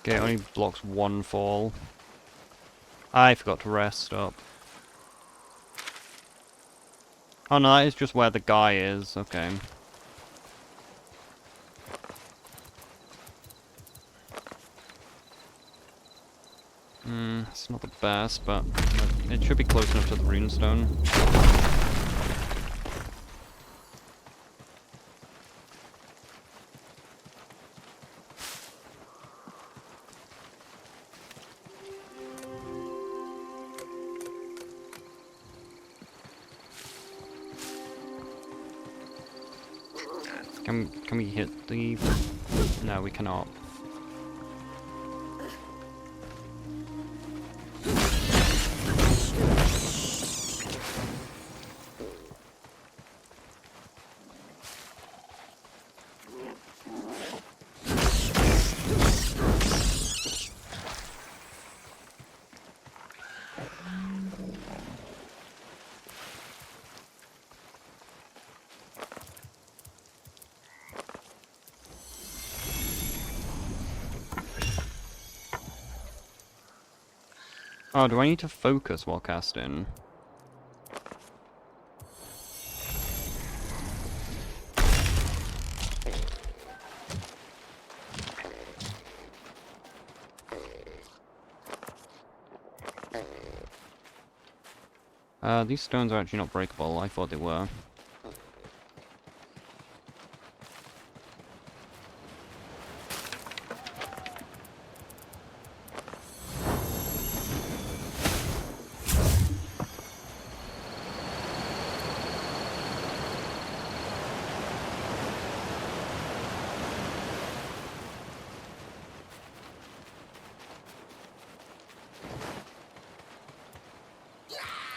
Okay, it only blocks one fall. I forgot to rest up. Oh no, that is just where the guy is. Okay. It's not the best, but it should be close enough to the runestone. Can we hit the... No, we cannot. Oh, do I need to focus while casting? These stones are actually not breakable. I thought they were.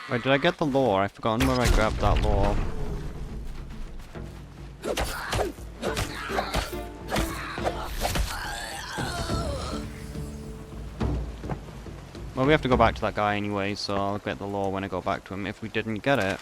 Wait, did I get the lore? I've forgotten where I grabbed that lore. Well, we have to go back to that guy anyway, so I'll get the lore when I go back to him if we didn't get it.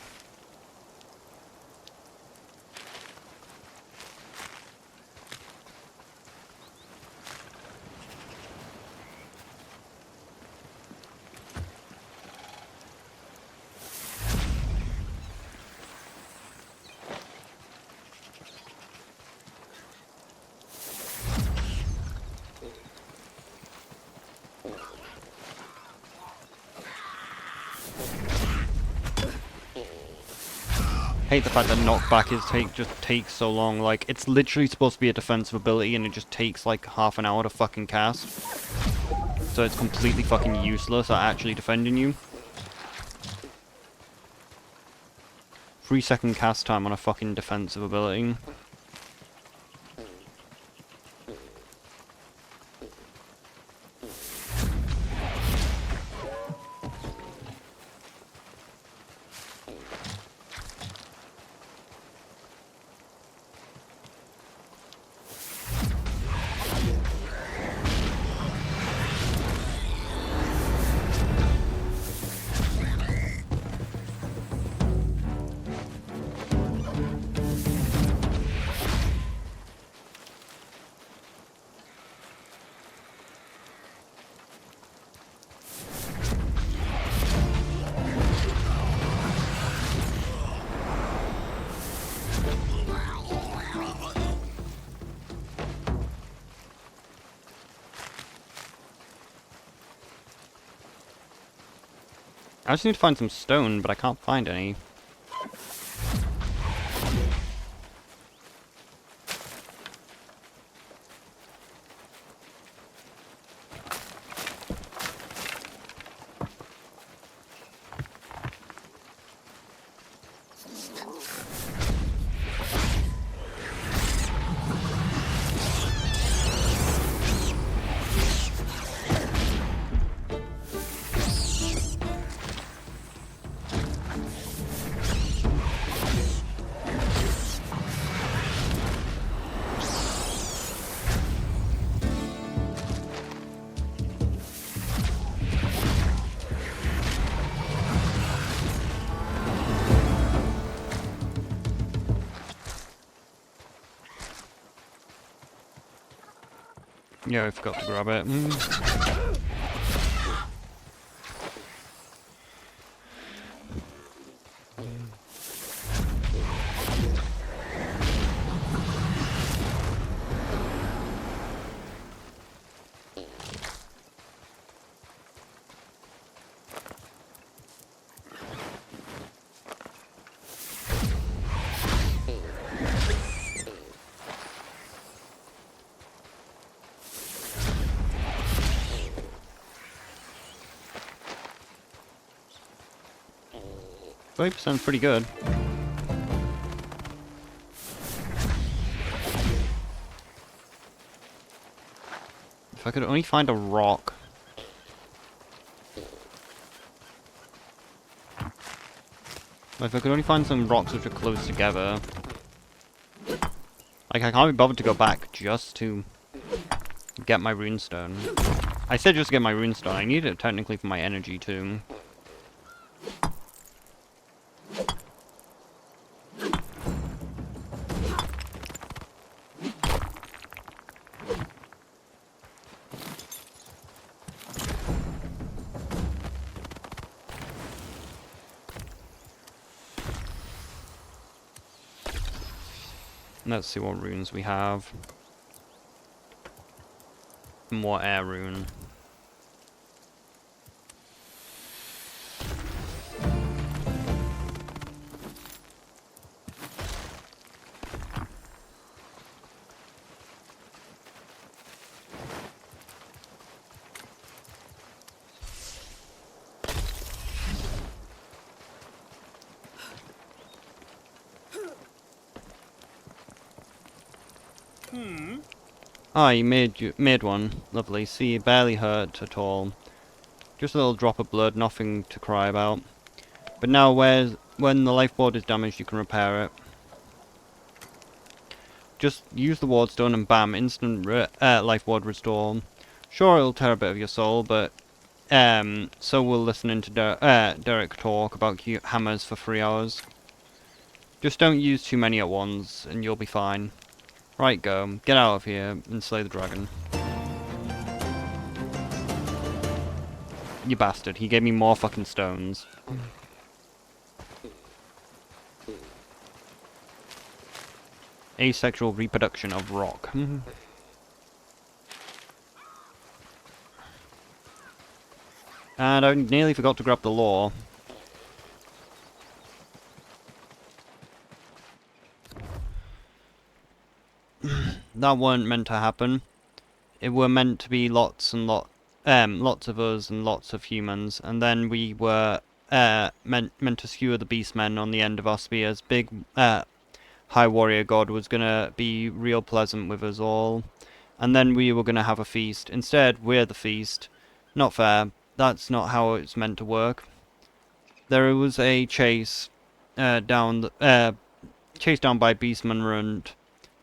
Hate the fact that knockback just takes so long. Like, it's literally supposed to be a defensive ability and it just takes like half an hour to fucking cast. So it's completely fucking useless at actually defending you. 3-second cast time on a fucking defensive ability. I just need to find some stone, but I can't find any. Yeah, I forgot to grab it. %'s pretty good. I could only find a rock. If I could only find some rocks which are close together. Like, I can't be bothered to go back just to get my runestone. I said just to get my runestone. I need it technically for my energy too. Let's see what runes we have. More air rune. Ah, you made one. Lovely. See, it barely hurt at all. Just a little drop of blood, nothing to cry about. But now, when the life ward is damaged, you can repair it. Just use the ward stone and bam, instant life ward restore. Sure, it'll tear a bit of your soul, but so we'll listen to Derek talk about hammers for 3 hours. Just don't use too many at once, and you'll be fine. Right, go. Get out of here and slay the dragon. You bastard. He gave me more fucking stones. Asexual reproduction of rock. And I nearly forgot to grab the lore. That weren't meant to happen. It were meant to be lots of us and lots of humans, and then we were meant to skewer the beastmen on the end of our spears. Big high warrior god was gonna be real pleasant with us all, and then we were gonna have a feast. Instead, we're the feast. Not fair. That's not how it's meant to work. There was a chase down by Beastman Rund,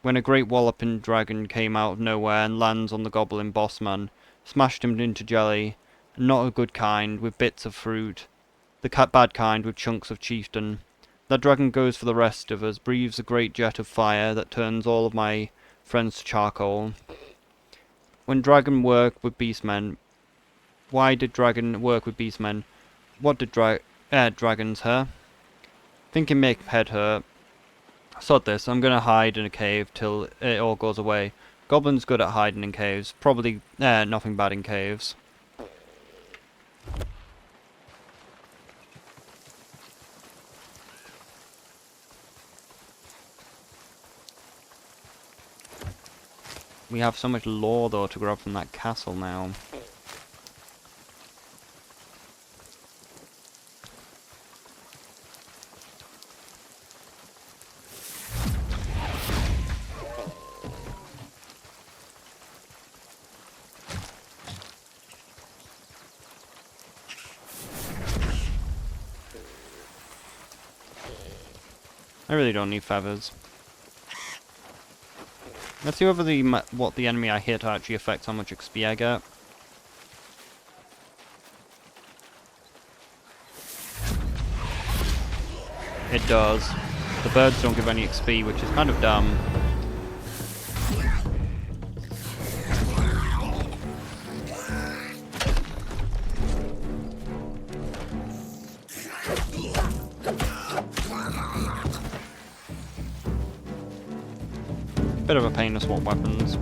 when a great walloping dragon came out of nowhere and lands on the goblin bossman, smashed him into jelly, not a good kind, with bits of fruit, the bad kind with chunks of chieftain. That dragon goes for the rest of us, breathes a great jet of fire that turns all of my friends to charcoal. When dragon work with beastmen, why did dragon work with beastmen? What did dragons hurt? Thinking make head hurt. Sod this, I'm gonna hide in a cave till it all goes away. Goblins good at hiding in caves. Probably nothing bad in caves. We have so much lore though to grab from that castle now. I really don't need feathers. Let's see whether what the enemy I hit actually affects how much XP I get. It does. The birds don't give any XP, which is kind of dumb. Bit of a pain to swap weapons.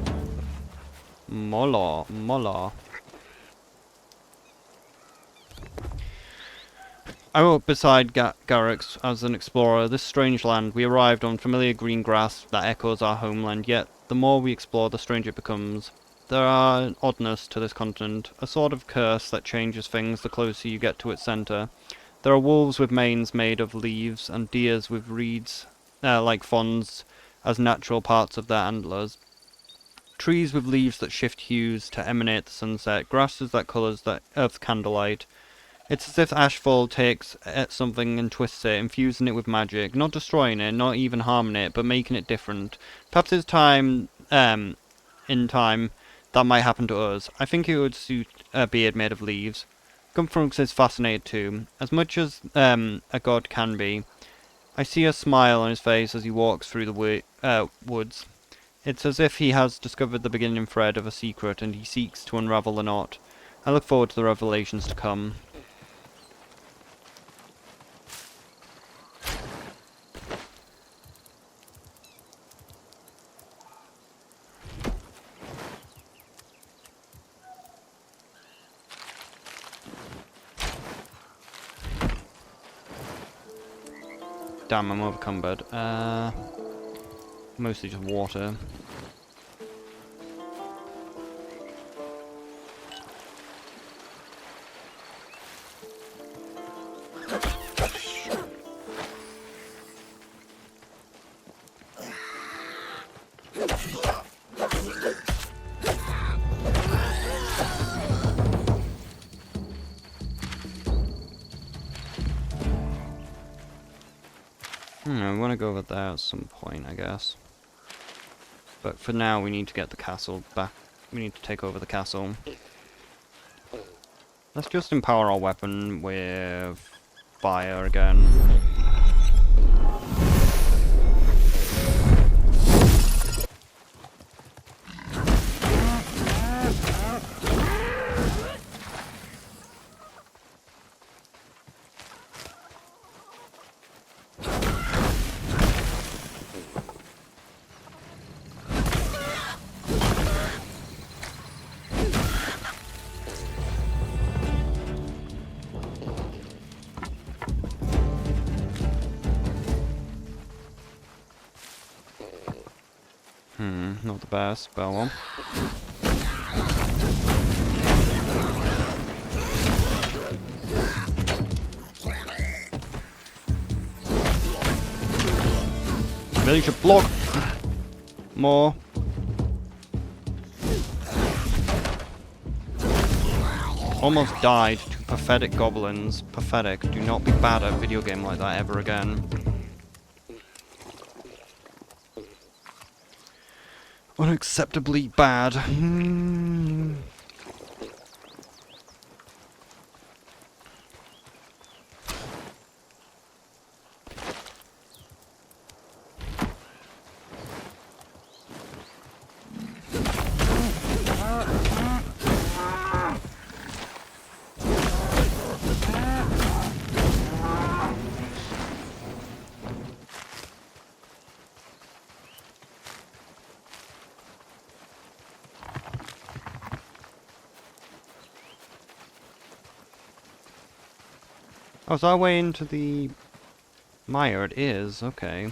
Mola. I walked beside Garrix as an explorer. This strange land, we arrived on familiar green grass that echoes our homeland, yet the more we explore, the stranger it becomes. There are an oddness to this continent, a sort of curse that changes things the closer you get to its center. There are wolves with manes made of leaves, and deers with reeds like fronds as natural parts of their antlers. trees with leaves that shift hues to emanate the sunset, grasses that colours that of candlelight. It's as if Ashfall takes something and twists it, infusing it with magic, not destroying it, not even harming it, but making it different. Perhaps it's time, in time, that might happen to us. I think it would suit a beard made of leaves. Gunfrux is fascinated too, as much as a god can be. I see a smile on his face as he walks through the woods. It's as if he has discovered the beginning thread of a secret and he seeks to unravel the knot. I look forward to the revelations to come. Damn, I'm overcumbered. Mostly just water. I want to go over there at some point, I guess. But for now, we need to get the castle back. We need to take over the castle. Let's just empower our weapon with fire again. Not the best, but well. Really should block more. Almost died to pathetic goblins. Pathetic. Do not be bad at a video game like that ever again. Unacceptably bad. Oh, is our way into the mire? It is, okay.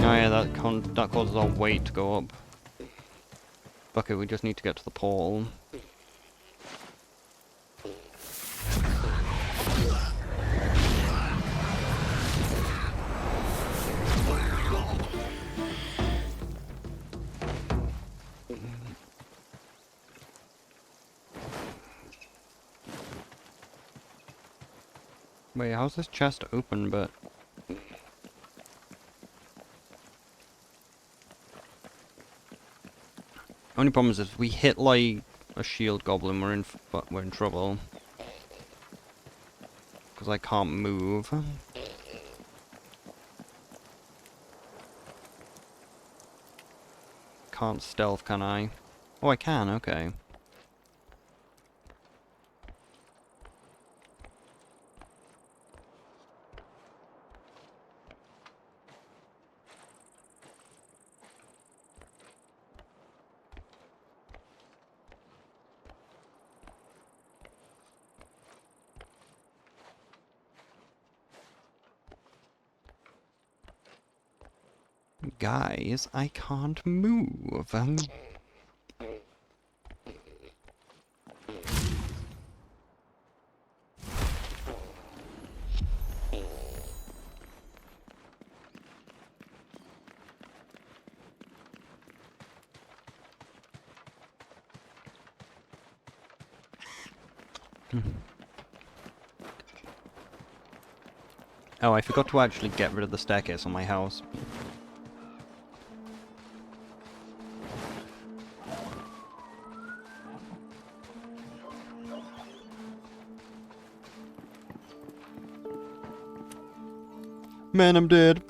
Oh yeah, that causes our weight to go up. Fuck it, we just need to get to the portal. Wait, how's this chest open, but... Only problem is if we hit, like, a shield goblin, we're in trouble. Because I can't move. Can't stealth, can I? Oh, I can, okay. Guys, I can't move. Oh, I forgot to actually get rid of the staircase on my house. Man, I'm dead.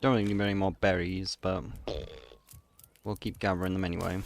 Don't really need any more berries, but we'll keep gathering them anyway.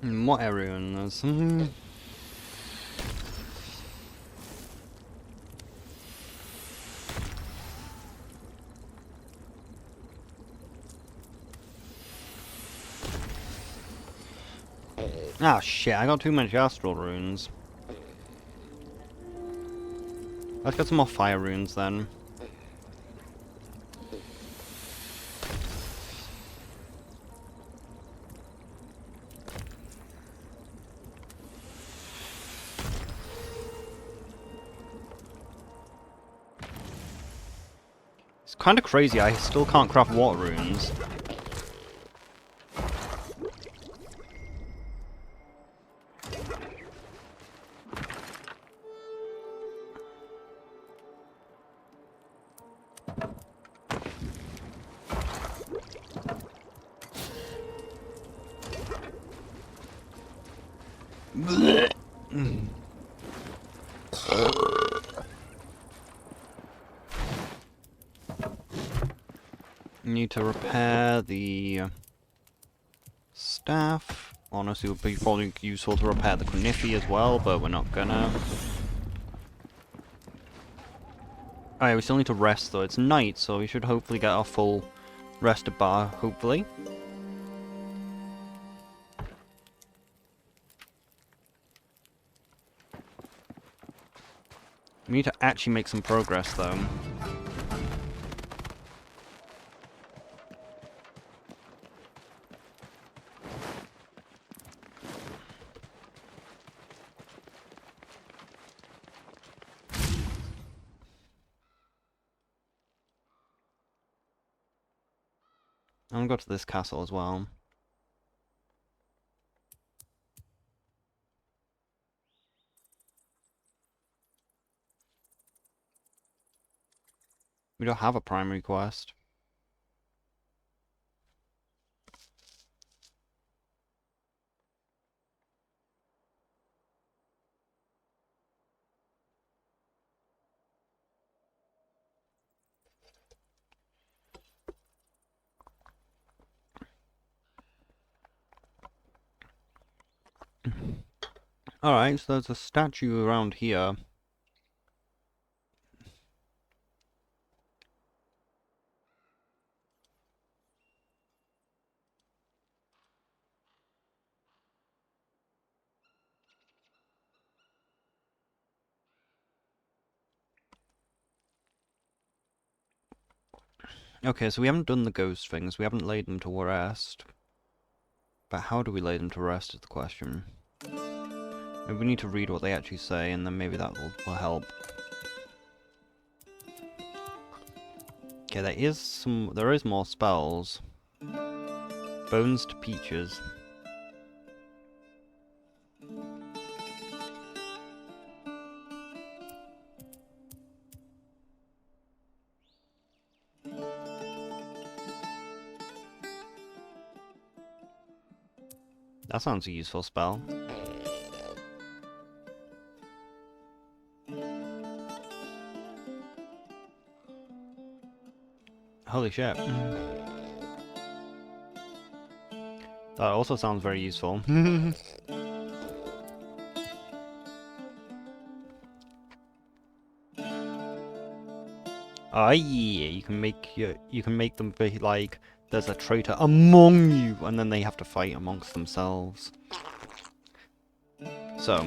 What area in this? Ah shit, I got too many astral runes. Let's get some more fire runes then. It's kind of crazy, I still can't craft water runes. Need to repair the staff. Honestly, it would be probably useful to repair the Kniffy as well, but we're not gonna. Alright, we still need to rest though. It's night, so we should hopefully get our full rested bar, hopefully. We need to actually make some progress though. I'm gonna go to this castle as well. We don't have a primary quest. Alright, so there's a statue around here. Okay, so we haven't done the ghost things, we haven't laid them to rest. But how do we lay them to rest is the question. Maybe we need to read what they actually say, and then maybe that will help. Okay, there is more spells. Bones to Peaches. That sounds a useful spell. Holy shit. That also sounds very useful. Oh yeah, you can make them be like there's a traitor among you, and then they have to fight amongst themselves. So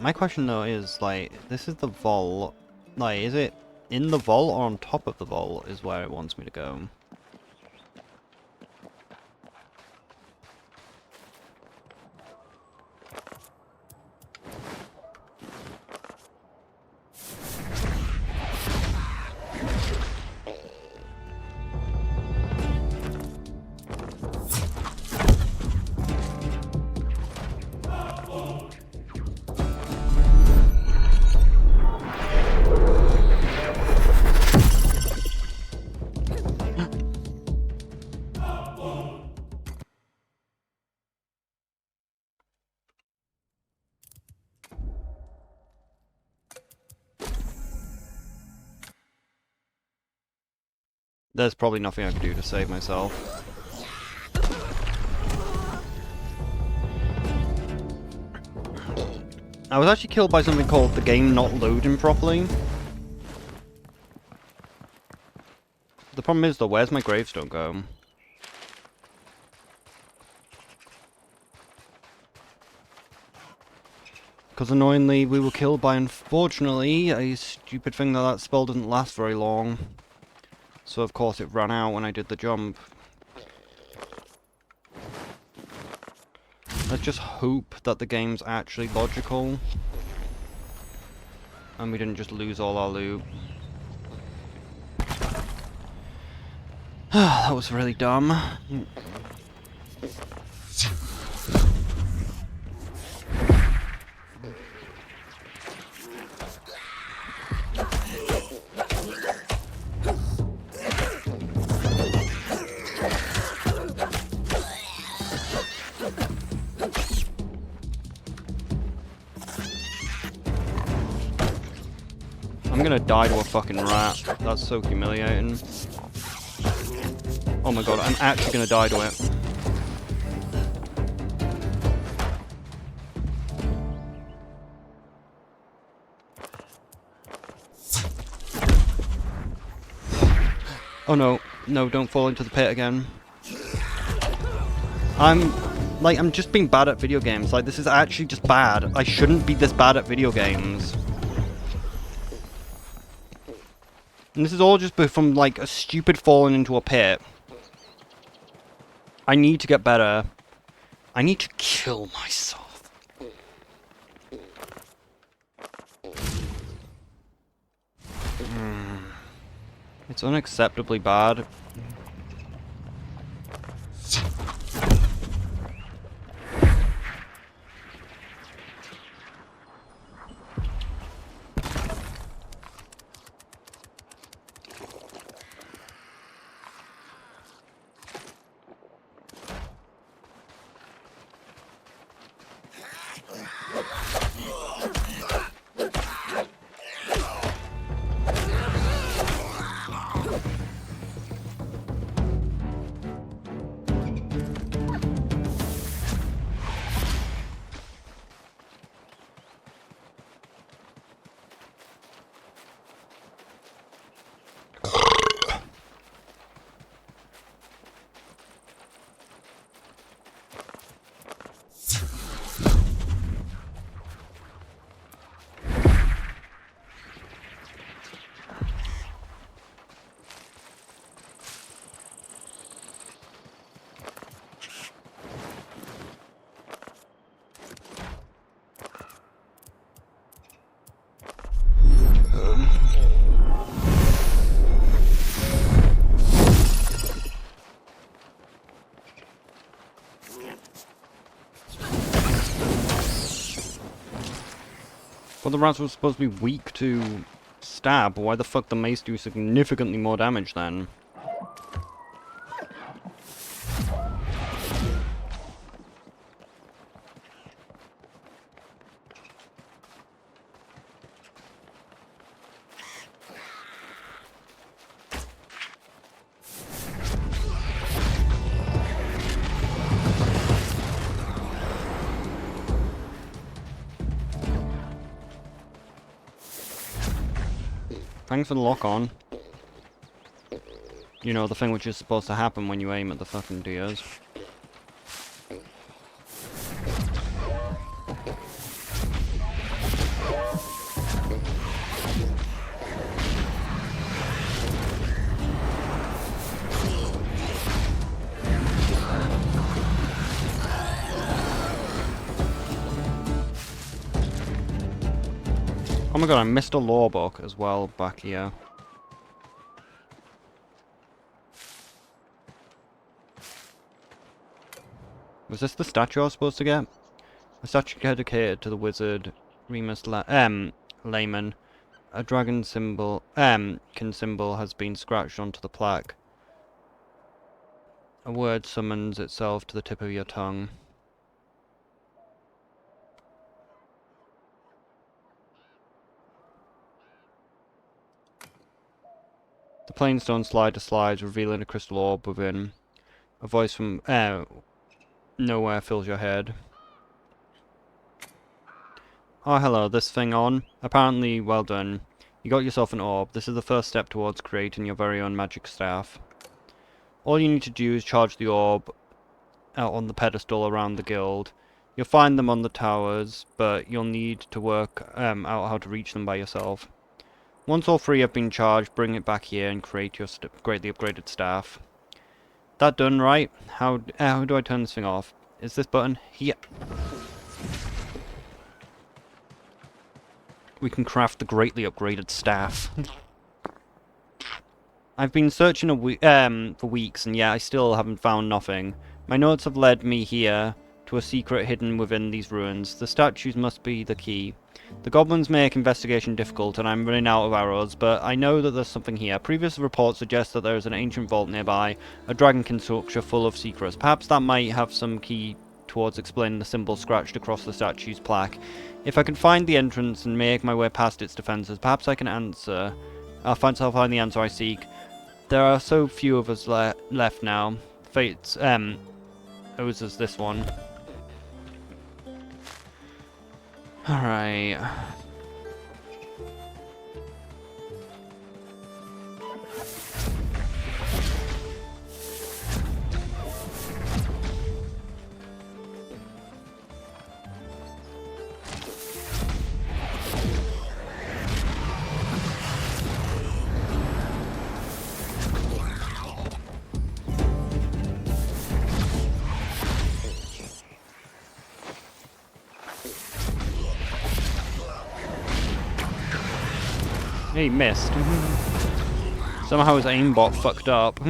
my question though is, like, this is the vault. Like, is it in the vault or on top of the vault is where it wants me to go? There's probably nothing I can do to save myself. I was actually killed by something called the game not loading properly. The problem is though, where's my gravestone go? Because annoyingly, we were killed by, unfortunately, a stupid thing that spell didn't last very long. So of course it ran out when I did the jump. Let's just hope that the game's actually logical. And we didn't just lose all our loot. That was really dumb. I'm gonna die to a fucking rat. That's so humiliating. Oh my god, I'm actually gonna die to it. Oh no, no, don't fall into the pit again. I'm just being bad at video games. Like, this is actually just bad. I shouldn't be this bad at video games. And this is all just from, like, a stupid falling into a pit. I need to get better. I need to kill myself. It's unacceptably bad. Well, the rats were supposed to be weak to stab. Why the fuck the mace do significantly more damage then? Thanks for the lock-on. You know, the thing which is supposed to happen when you aim at the fucking deers. Oh my god, I missed a law book as well back here. Was this the statue I was supposed to get? A statue dedicated to the wizard Remus Layman. A dragon symbol, symbol has been scratched onto the plaque. A word summons itself to the tip of your tongue. The plain stone slider slides, revealing a crystal orb within. A voice from nowhere fills your head. Oh, hello, this thing on? Apparently, well done. You got yourself an orb. This is the first step towards creating your very own magic staff. All you need to do is charge the orb out on the pedestal around the guild. You'll find them on the towers, but you'll need to work out how to reach them by yourself. Once all three have been charged, bring it back here and create your greatly upgraded staff. That done, right? How do I turn this thing off? Is this button? Here. We can craft the greatly upgraded staff. I've been searching for weeks, and yeah, I still haven't found nothing. My notes have led me here, to a secret hidden within these ruins. The statues must be the key. The goblins make investigation difficult, and I'm running out of arrows, but I know that there's something here. Previous reports suggest that there is an ancient vault nearby, a dragonkin structure full of secrets. Perhaps that might have some key towards explaining the symbol scratched across the statue's plaque. If I can find the entrance and make my way past its defenses, perhaps I can answer. I'll find the answer I seek. There are so few of us left now. Fate owes us this one. Alright. He missed. Somehow his aimbot fucked up.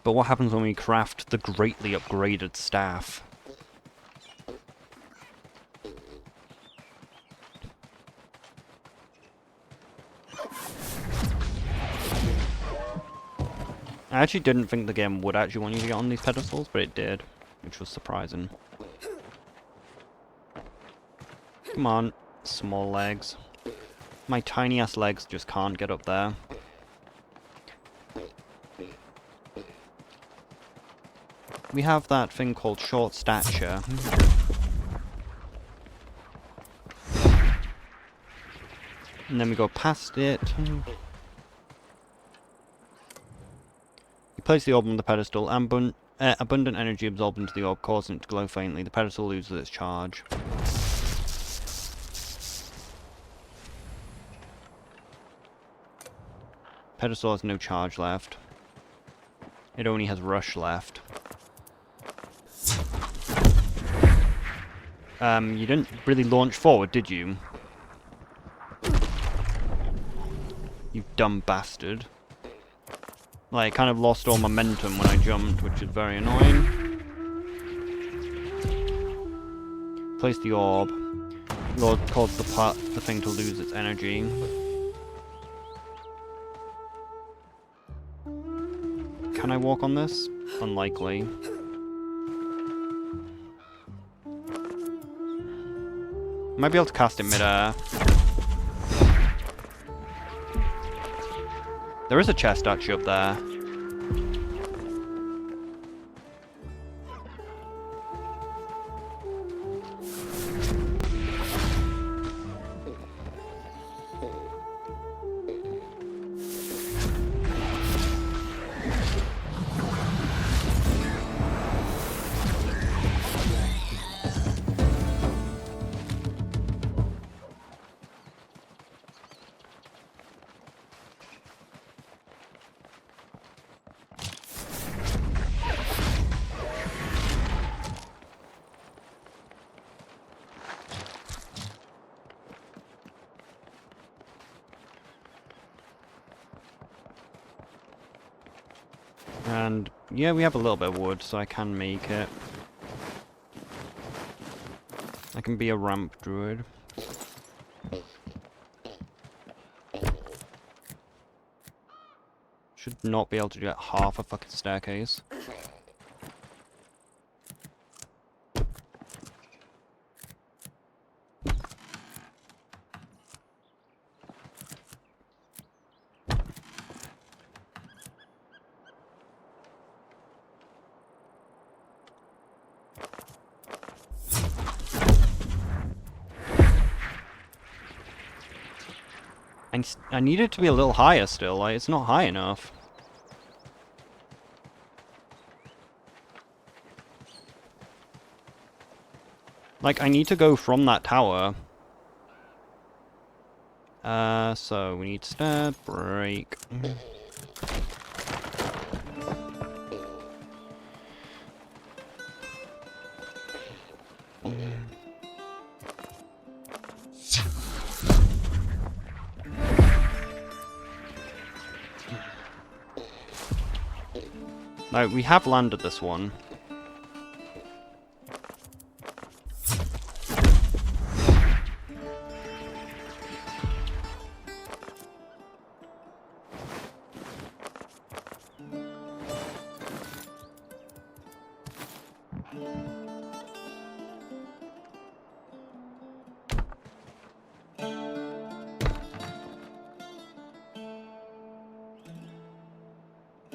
But what happens when we craft the greatly upgraded staff? I actually didn't think the game would actually want you to get on these pedestals, but it did, which was surprising. Come on, small legs. My tiny ass legs just can't get up there. We have that thing called short stature. And then we go past it. You place the orb on the pedestal. Abundant energy absorbed into the orb, causing it to glow faintly. The pedestal loses its charge. Pedestal has no charge left. It only has rush left. You didn't really launch forward, did you? You dumb bastard. Like, I kind of lost all momentum when I jumped, which is very annoying. Place the orb. The orb caused the thing to lose its energy. Can I walk on this? Unlikely. Might be able to cast it mid-air. There is a chest actually up there. And yeah, we have a little bit of wood, so I can make it. I can be a ramp druid. Should not be able to get half a fucking staircase. I need it to be a little higher still, like, it's not high enough. Like, I need to go from that tower. So we need stab, break. Now, we have landed this one.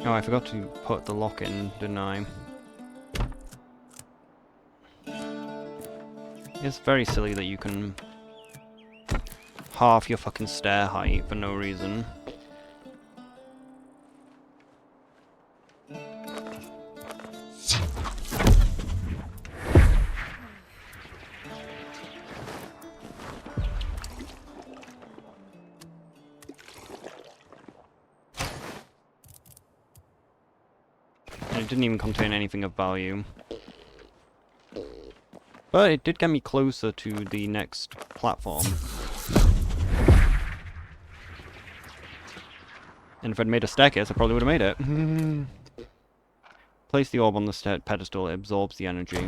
Oh, I forgot to put the lock in, didn't I? It's very silly that you can half your fucking stair height for no reason. And it didn't even contain anything of value. But it did get me closer to the next platform. And if I'd made a staircase, I probably would have made it. Place the orb on the pedestal, it absorbs the energy.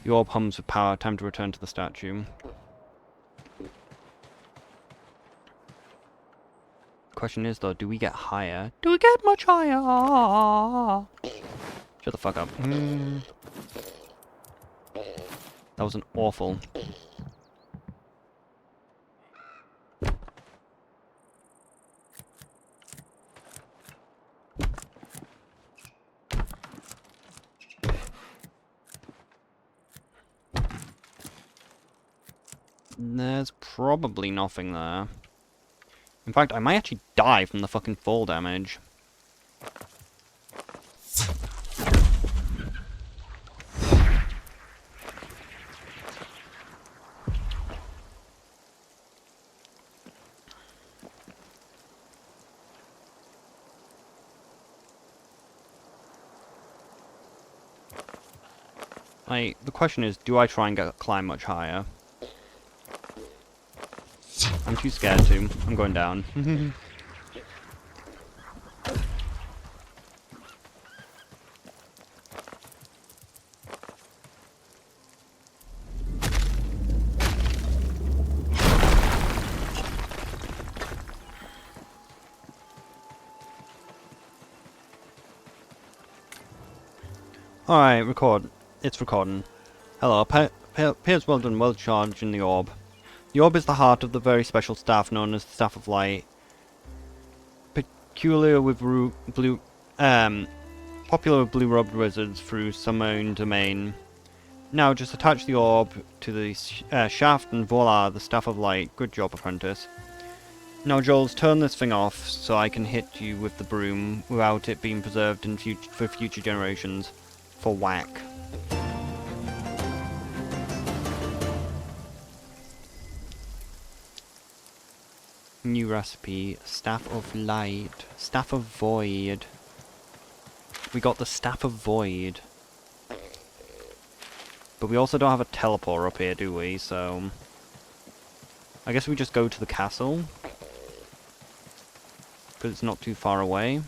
The orb hums with power, time to return to the statue. Question is though, do we get higher? Do we get much higher? Shut the fuck up. That was an awful. There's probably nothing there. In fact, I might actually die from the fucking fall damage. The question is, do I try and climb much higher? I'm too scared to. I'm going down. Alright, record. It's recording. Hello, appears well done, well charged in the orb. The orb is the heart of the very special staff known as the Staff of Light. Popular with blue-robed wizards through some own domain. Now just attach the orb to the shaft and voila, the Staff of Light. Good job, apprentice. Now Joels, turn this thing off so I can hit you with the broom without it being preserved in for future generations. For whack. New recipe, Staff of Light, Staff of Void. We got the Staff of Void. But we also don't have a teleport up here, do we? So I guess we just go to the castle. Because it's not too far away.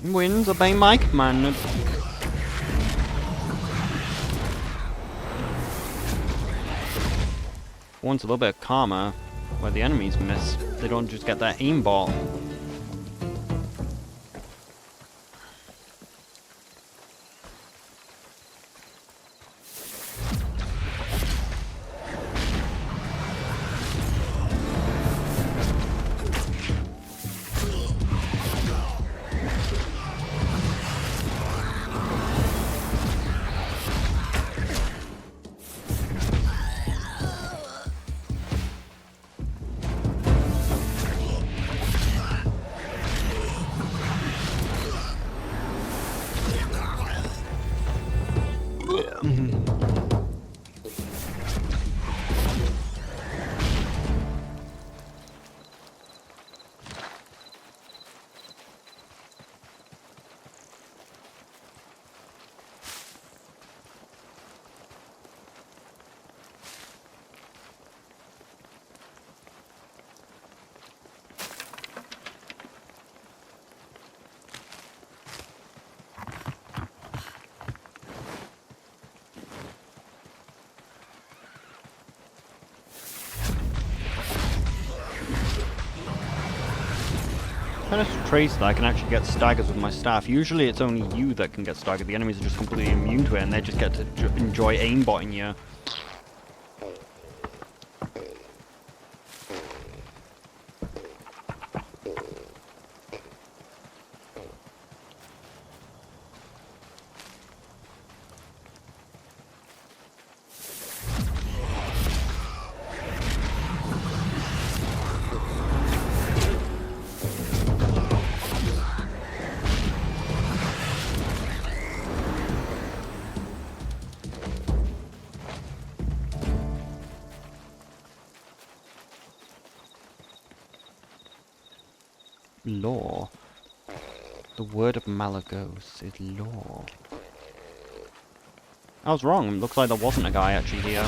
Winds obey my command. One's a little bit calmer, where the enemies miss. They don't just get their aimbot. I just trace that I can actually get staggers with my staff. Usually it's only you that can get staggered. The enemies are just completely immune to it and they just get to enjoy aimbotting you. Law. The word of Malagos is law. I was wrong. It looks like there wasn't a guy actually here.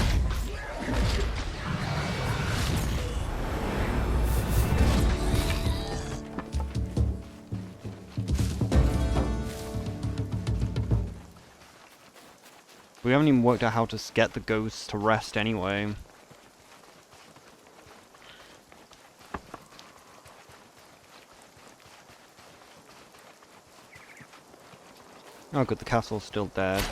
We haven't even worked out how to get the ghosts to rest anyway. Oh good, the castle's still dead.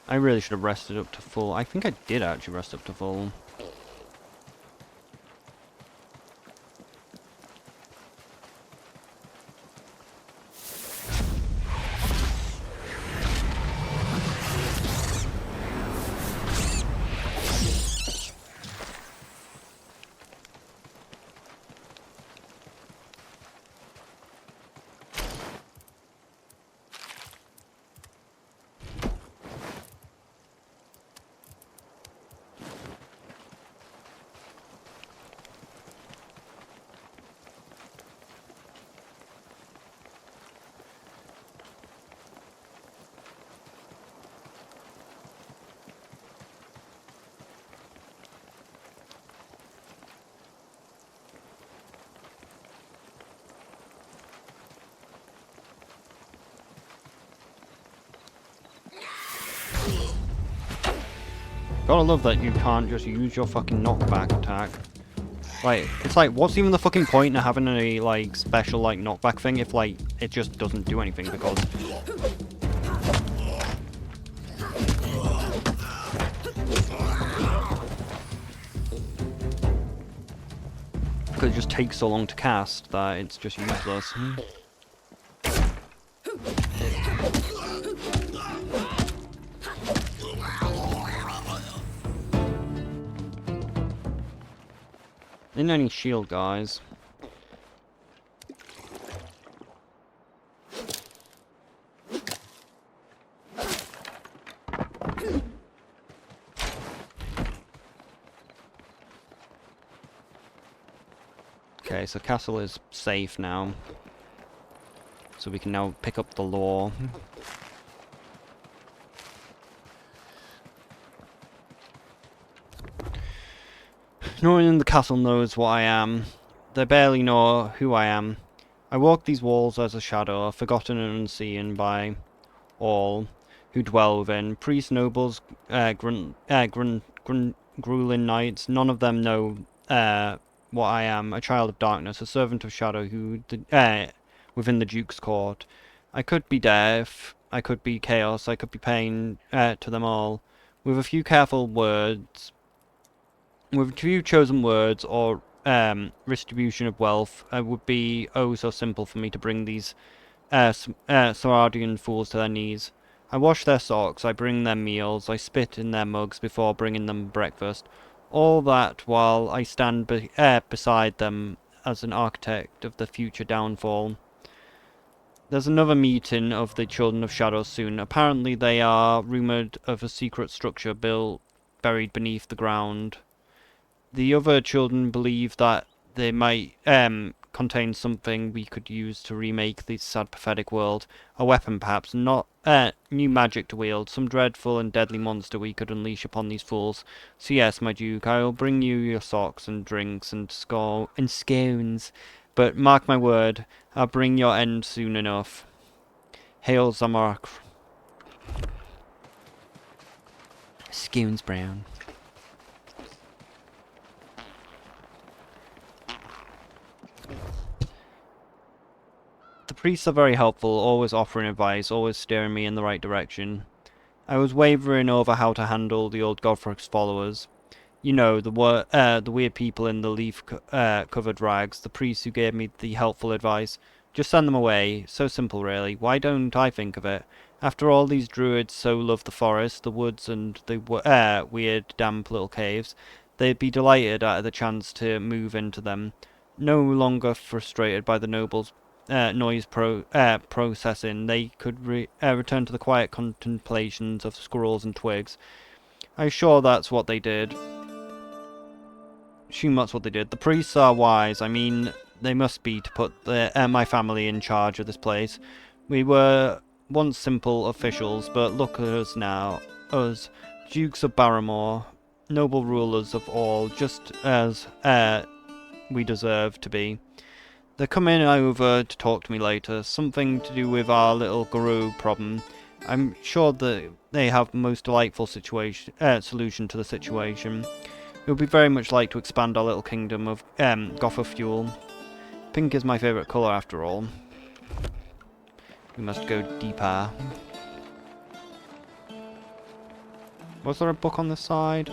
I really should have rested up to full. I think I did actually rest up to full. Gotta love that you can't just use your fucking knockback attack. Like, it's like, what's even the fucking point of having a, like, special, like, knockback thing if, like, it just doesn't do anything because... Because it just takes so long to cast that it's just useless. Didn't any shield guys. Okay, so castle is safe now. So we can now pick up the lore. No one in the castle knows what I am. They barely know who I am. I walk these walls as a shadow, forgotten and unseen by all who dwell within. Priests, nobles, grueling knights, none of them know what I am. A child of darkness, a servant of shadow who within the Duke's court. I could be death, I could be chaos, I could be pain to them all. With a few careful words... With a few chosen words or distribution of wealth, it would be oh so simple for me to bring these Saradian fools to their knees. I wash their socks, I bring them meals, I spit in their mugs before bringing them breakfast. All that while I stand beside them as an architect of the future downfall. There's another meeting of the Children of Shadows soon. Apparently they are rumoured of a secret structure buried beneath the ground. The other children believe that they might contain something we could use to remake this sad, pathetic world. A weapon, perhaps, not new magic to wield, some dreadful and deadly monster we could unleash upon these fools. So yes, my Duke, I will bring you your socks and drinks and scones, but mark my word, I'll bring your end soon enough. Hail Zamark. Scones brown. Priests are very helpful, always offering advice, always steering me in the right direction. I was wavering over how to handle the old Godfrey's followers. You know, the weird people in the leaf-covered rags, the priests who gave me the helpful advice. Just send them away. So simple, really. Why don't I think of it? After all, these druids so love the forest, the woods, and the weird, damp little caves. They'd be delighted at the chance to move into them. No longer frustrated by the nobles' processing, they could return to the quiet contemplations of squirrels and twigs. I'm sure that's what they did. Assume that's what they did. The priests are wise. I mean, they must be to put my family in charge of this place. We were once simple officials, but look at us now. Us, Dukes of Barrymore, noble rulers of all, just as we deserve to be. They're coming over to talk to me later. Something to do with our little guru problem. I'm sure that they have the most delightful solution to the situation. It would be very much like to expand our little kingdom of gopher fuel. Pink is my favourite colour after all. We must go deeper. Was there a book on this side?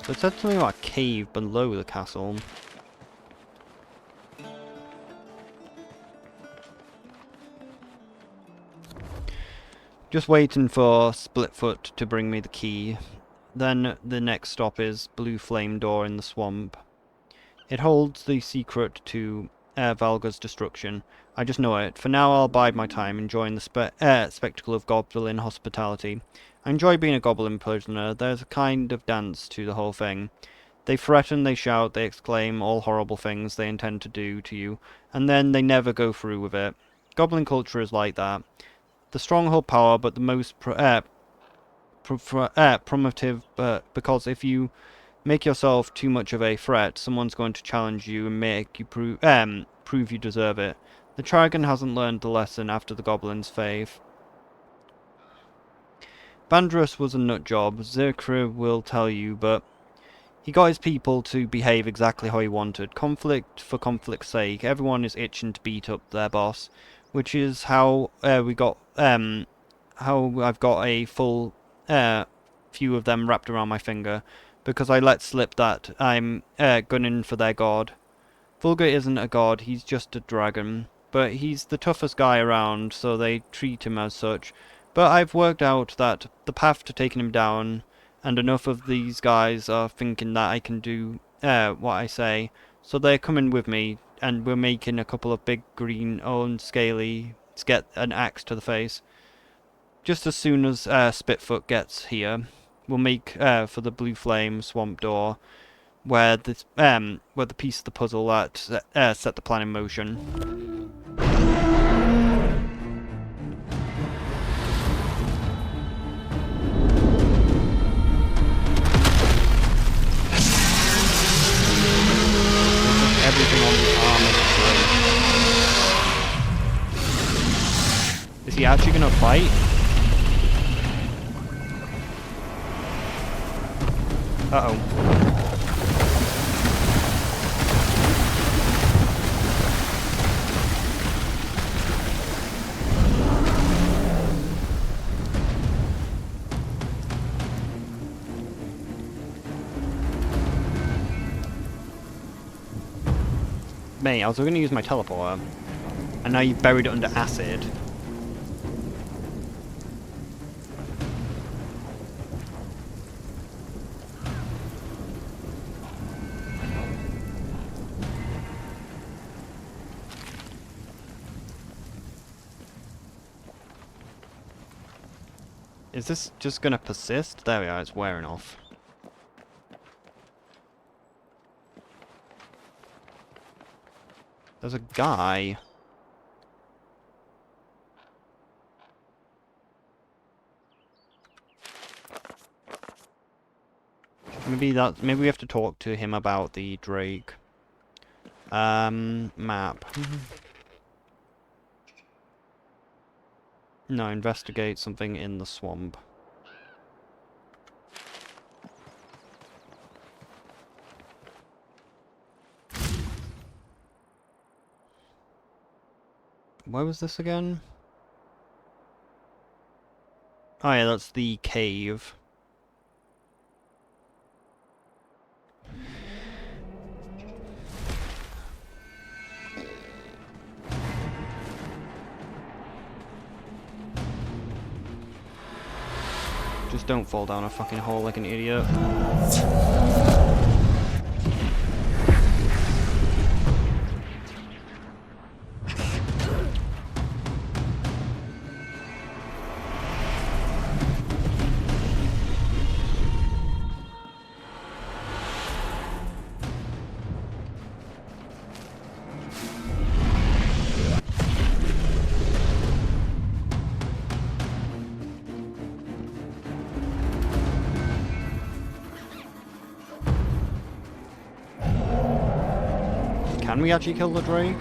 So it said something about a cave below the castle. Just waiting for Splitfoot to bring me the key. Then the next stop is Blue Flame Door in the swamp. It holds the secret to Valga's destruction. I just know it. For now I'll bide my time, enjoying the spectacle of goblin hospitality. I enjoy being a goblin prisoner. There's a kind of dance to the whole thing. They threaten, they shout, they exclaim all horrible things they intend to do to you, and then they never go through with it. Goblin culture is like that. The strong hold power, but the most primitive, because if you make yourself too much of a threat, someone's going to challenge you and make you prove you deserve it. The dragon hasn't learned the lesson after the goblin's faith. Bandrus was a nut job, Zirkra will tell you, but he got his people to behave exactly how he wanted. Conflict for conflict's sake. Everyone is itching to beat up their boss, which is how how I've got a full few of them wrapped around my finger, because I let slip that I'm gunning for their god. Vulgar isn't a god, he's just a dragon, but he's the toughest guy around, so they treat him as such. But I've worked out that the path to taking him down, and enough of these guys are thinking that I can do what I say, so they're coming with me, and we're making a couple of big green owned scaly to get an axe to the face. Just as soon as Spitfoot gets here, we'll make for the Blue Flame Swamp Door, where the piece of the puzzle that set the plan in motion. Everything on the armor. Is he actually gonna fight? Uh-oh. Mate, I was going to use my teleporter, and now you've buried it under acid. Is this just going to persist? There we are, it's wearing off. There's a guy. Maybe we have to talk to him about the Drake. Map. No, investigate something in the swamp. Where was this again? Oh yeah, that's the cave. Just don't fall down a fucking hole like an idiot. Can we actually kill the drake?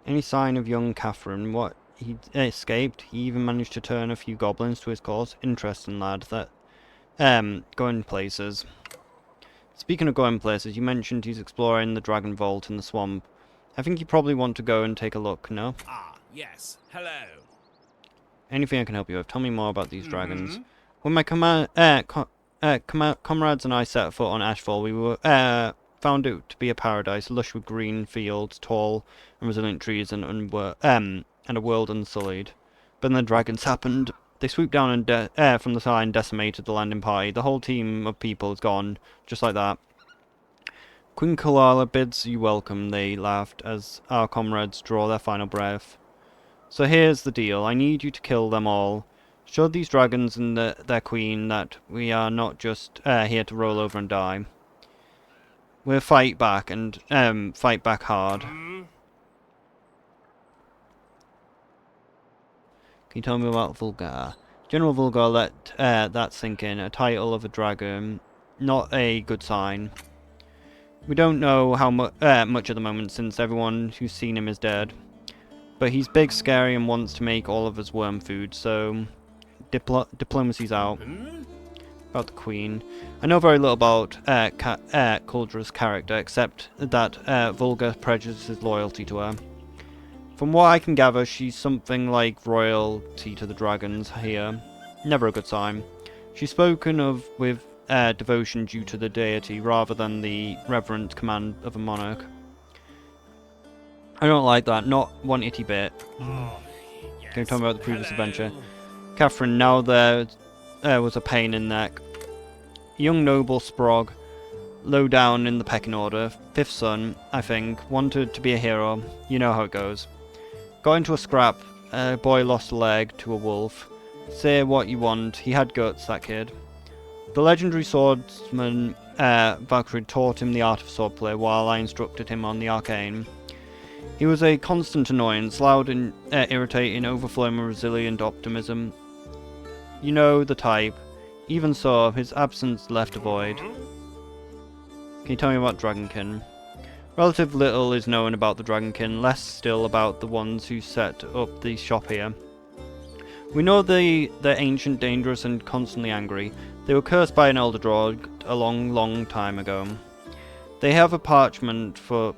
Any sign of young Catherine? What? He escaped. He even managed to turn a few goblins to his cause. Interesting lad. That going places. Speaking of going places, you mentioned he's exploring the dragon vault in the swamp. I think you probably want to go and take a look, no? Ah, yes. Hello. Anything I can help you with? Tell me more about these dragons. When my comrades and I set foot on Ashfall, we were found it to be a paradise, lush with green fields, tall and resilient trees, and a world unsullied. But then the dragons happened. They swooped down and from the sky and decimated the landing party. The whole team of people is gone, just like that. Queen Kalala bids you welcome, they laughed, as our comrades draw their final breath. So here's the deal. I need you to kill them all. Show these dragons and their queen that we are not just here to roll over and die. We'll fight back, and fight back hard. Can you tell me about Vulgar? General Vulgar let that sink in. A title of a dragon. Not a good sign. We don't know how much at the moment, since everyone who's seen him is dead. But he's big, scary, and wants to make all of us worm food, so diplomacy's out. About the Queen. I know very little about Kuldra's character, except that Vulgar prejudices loyalty to her. From what I can gather, she's something like royalty to the dragons here. Never a good sign. She's spoken of with devotion due to the deity, rather than the reverent command of a monarch. I don't like that, not one itty bit. Yes. Can you tell me about the previous adventure? Catherine, now there was a pain in the neck. Young noble Sprog, low down in the pecking order, fifth son, I think, wanted to be a hero. You know how it goes. Got into a scrap, a boy lost a leg to a wolf. Say what you want, he had guts, that kid. The legendary swordsman Valkyrie taught him the art of swordplay while I instructed him on the arcane. He was a constant annoyance, loud and irritating, overflowing with resilient optimism. You know the type. Even so, his absence left a void. Can you tell me about Dragonkin? Relative little is known about the Dragonkin, less still about the ones who set up the shop here. We know they're ancient, dangerous, and constantly angry. They were cursed by an elder drog a long time ago. They have a parchment for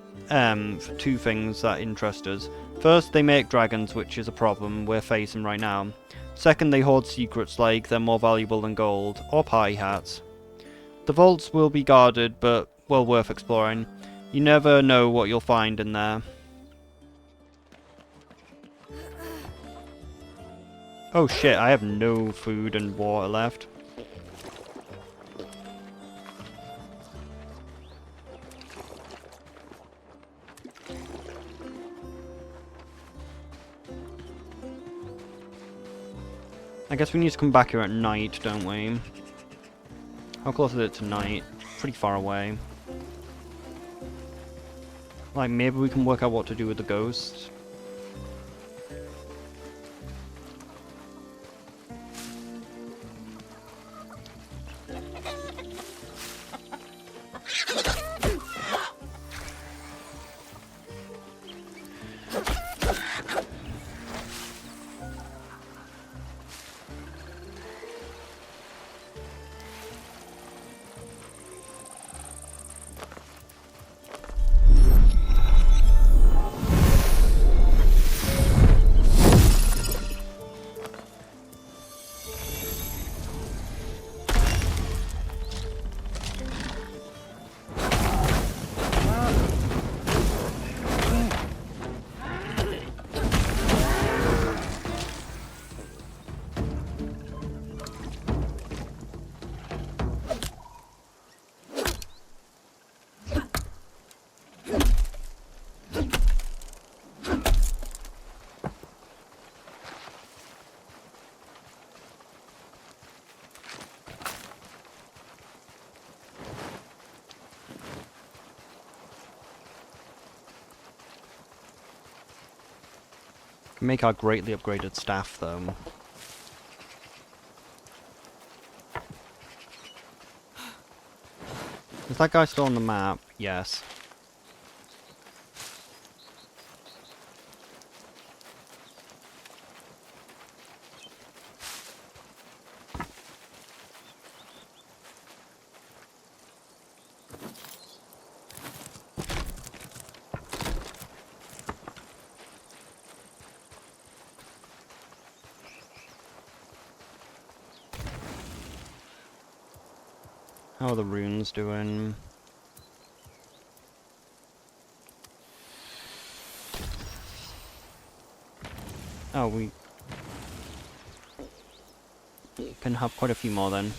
two things that interest us. First, they make dragons, which is a problem we're facing right now. Second, they hoard secrets like they're more valuable than gold, or party hats. The vaults will be guarded, but well worth exploring. You never know what you'll find in there. Oh shit, I have no food and water left. I guess we need to come back here at night, don't we? How close is it to night? Pretty far away. Like, maybe we can work out what to do with the ghosts. Can make our greatly upgraded staff, though. Is that guy still on the map? Yes. How are the runes doing? Oh, we can have quite a few more then.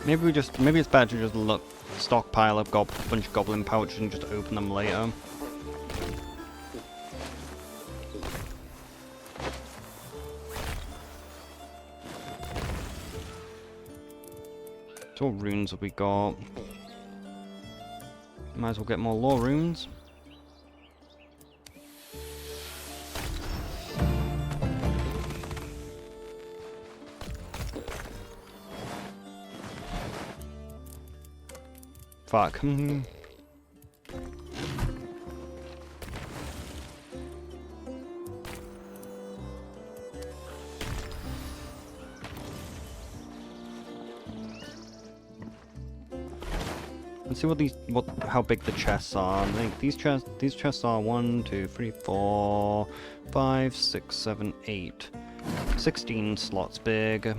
Maybe it's better to just stockpile a bunch of goblin pouches and just open them later. So what runes have we got? Might as well get more lore runes. Fuck. Let's see how big the chests are. I think these chests are 1, 2, 3, 4, 5, 6, 7, 8. 16 slots big.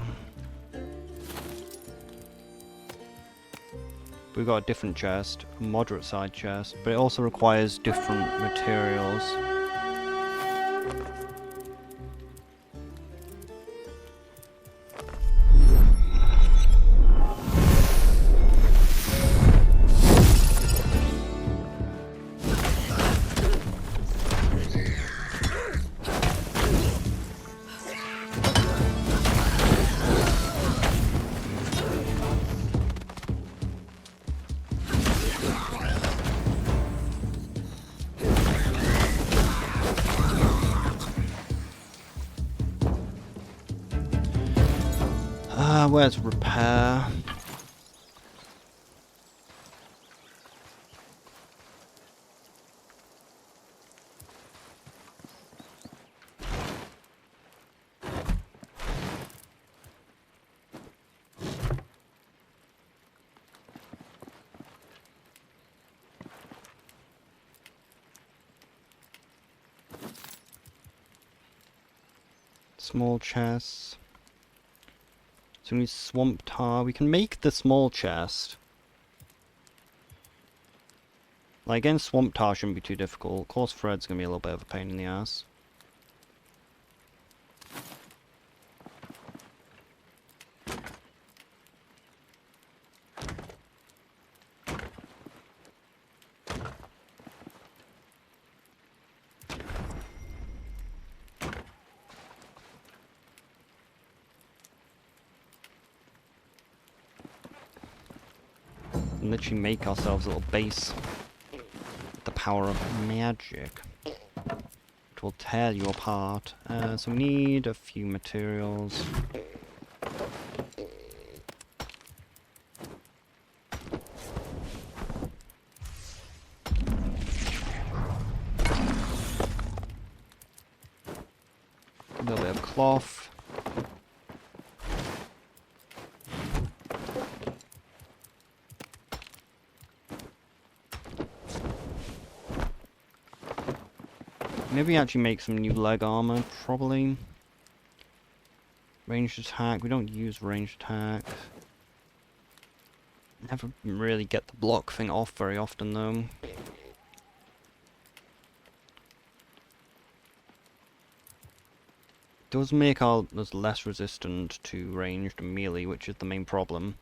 We've got a different chest, a moderate sized chest, but it also requires different materials. Where's repair? Small chests. So we need swamp tar. We can make the small chest. Like, again, swamp tar shouldn't be too difficult. Coarse thread's gonna be a little bit of a pain in the ass. And literally make ourselves a little base. The power of magic. It will tear you apart. So we need a few materials. A little bit of cloth. Maybe actually make some new leg armor, probably. Ranged attack, we don't use ranged attack. Never really get the block thing off very often though. Does make us less resistant to ranged and melee, which is the main problem.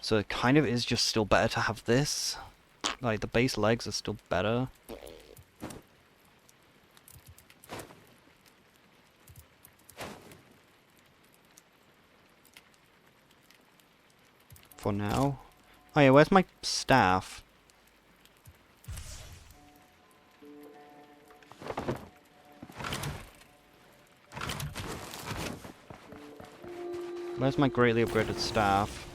So it kind of is just still better to have this. Like, the base legs are still better. For now. Oh yeah, where's my staff? Where's my greatly upgraded staff?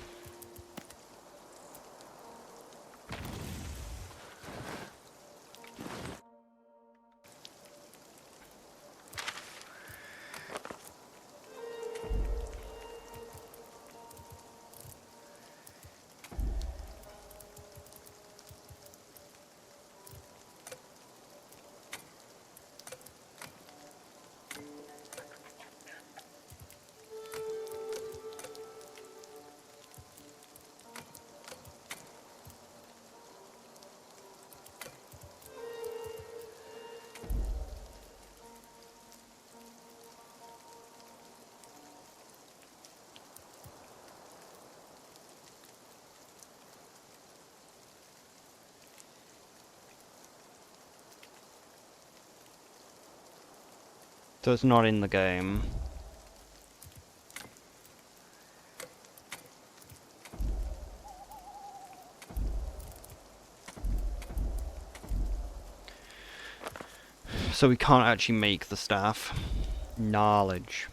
So it's not in the game. So we can't actually make the staff. Knowledge.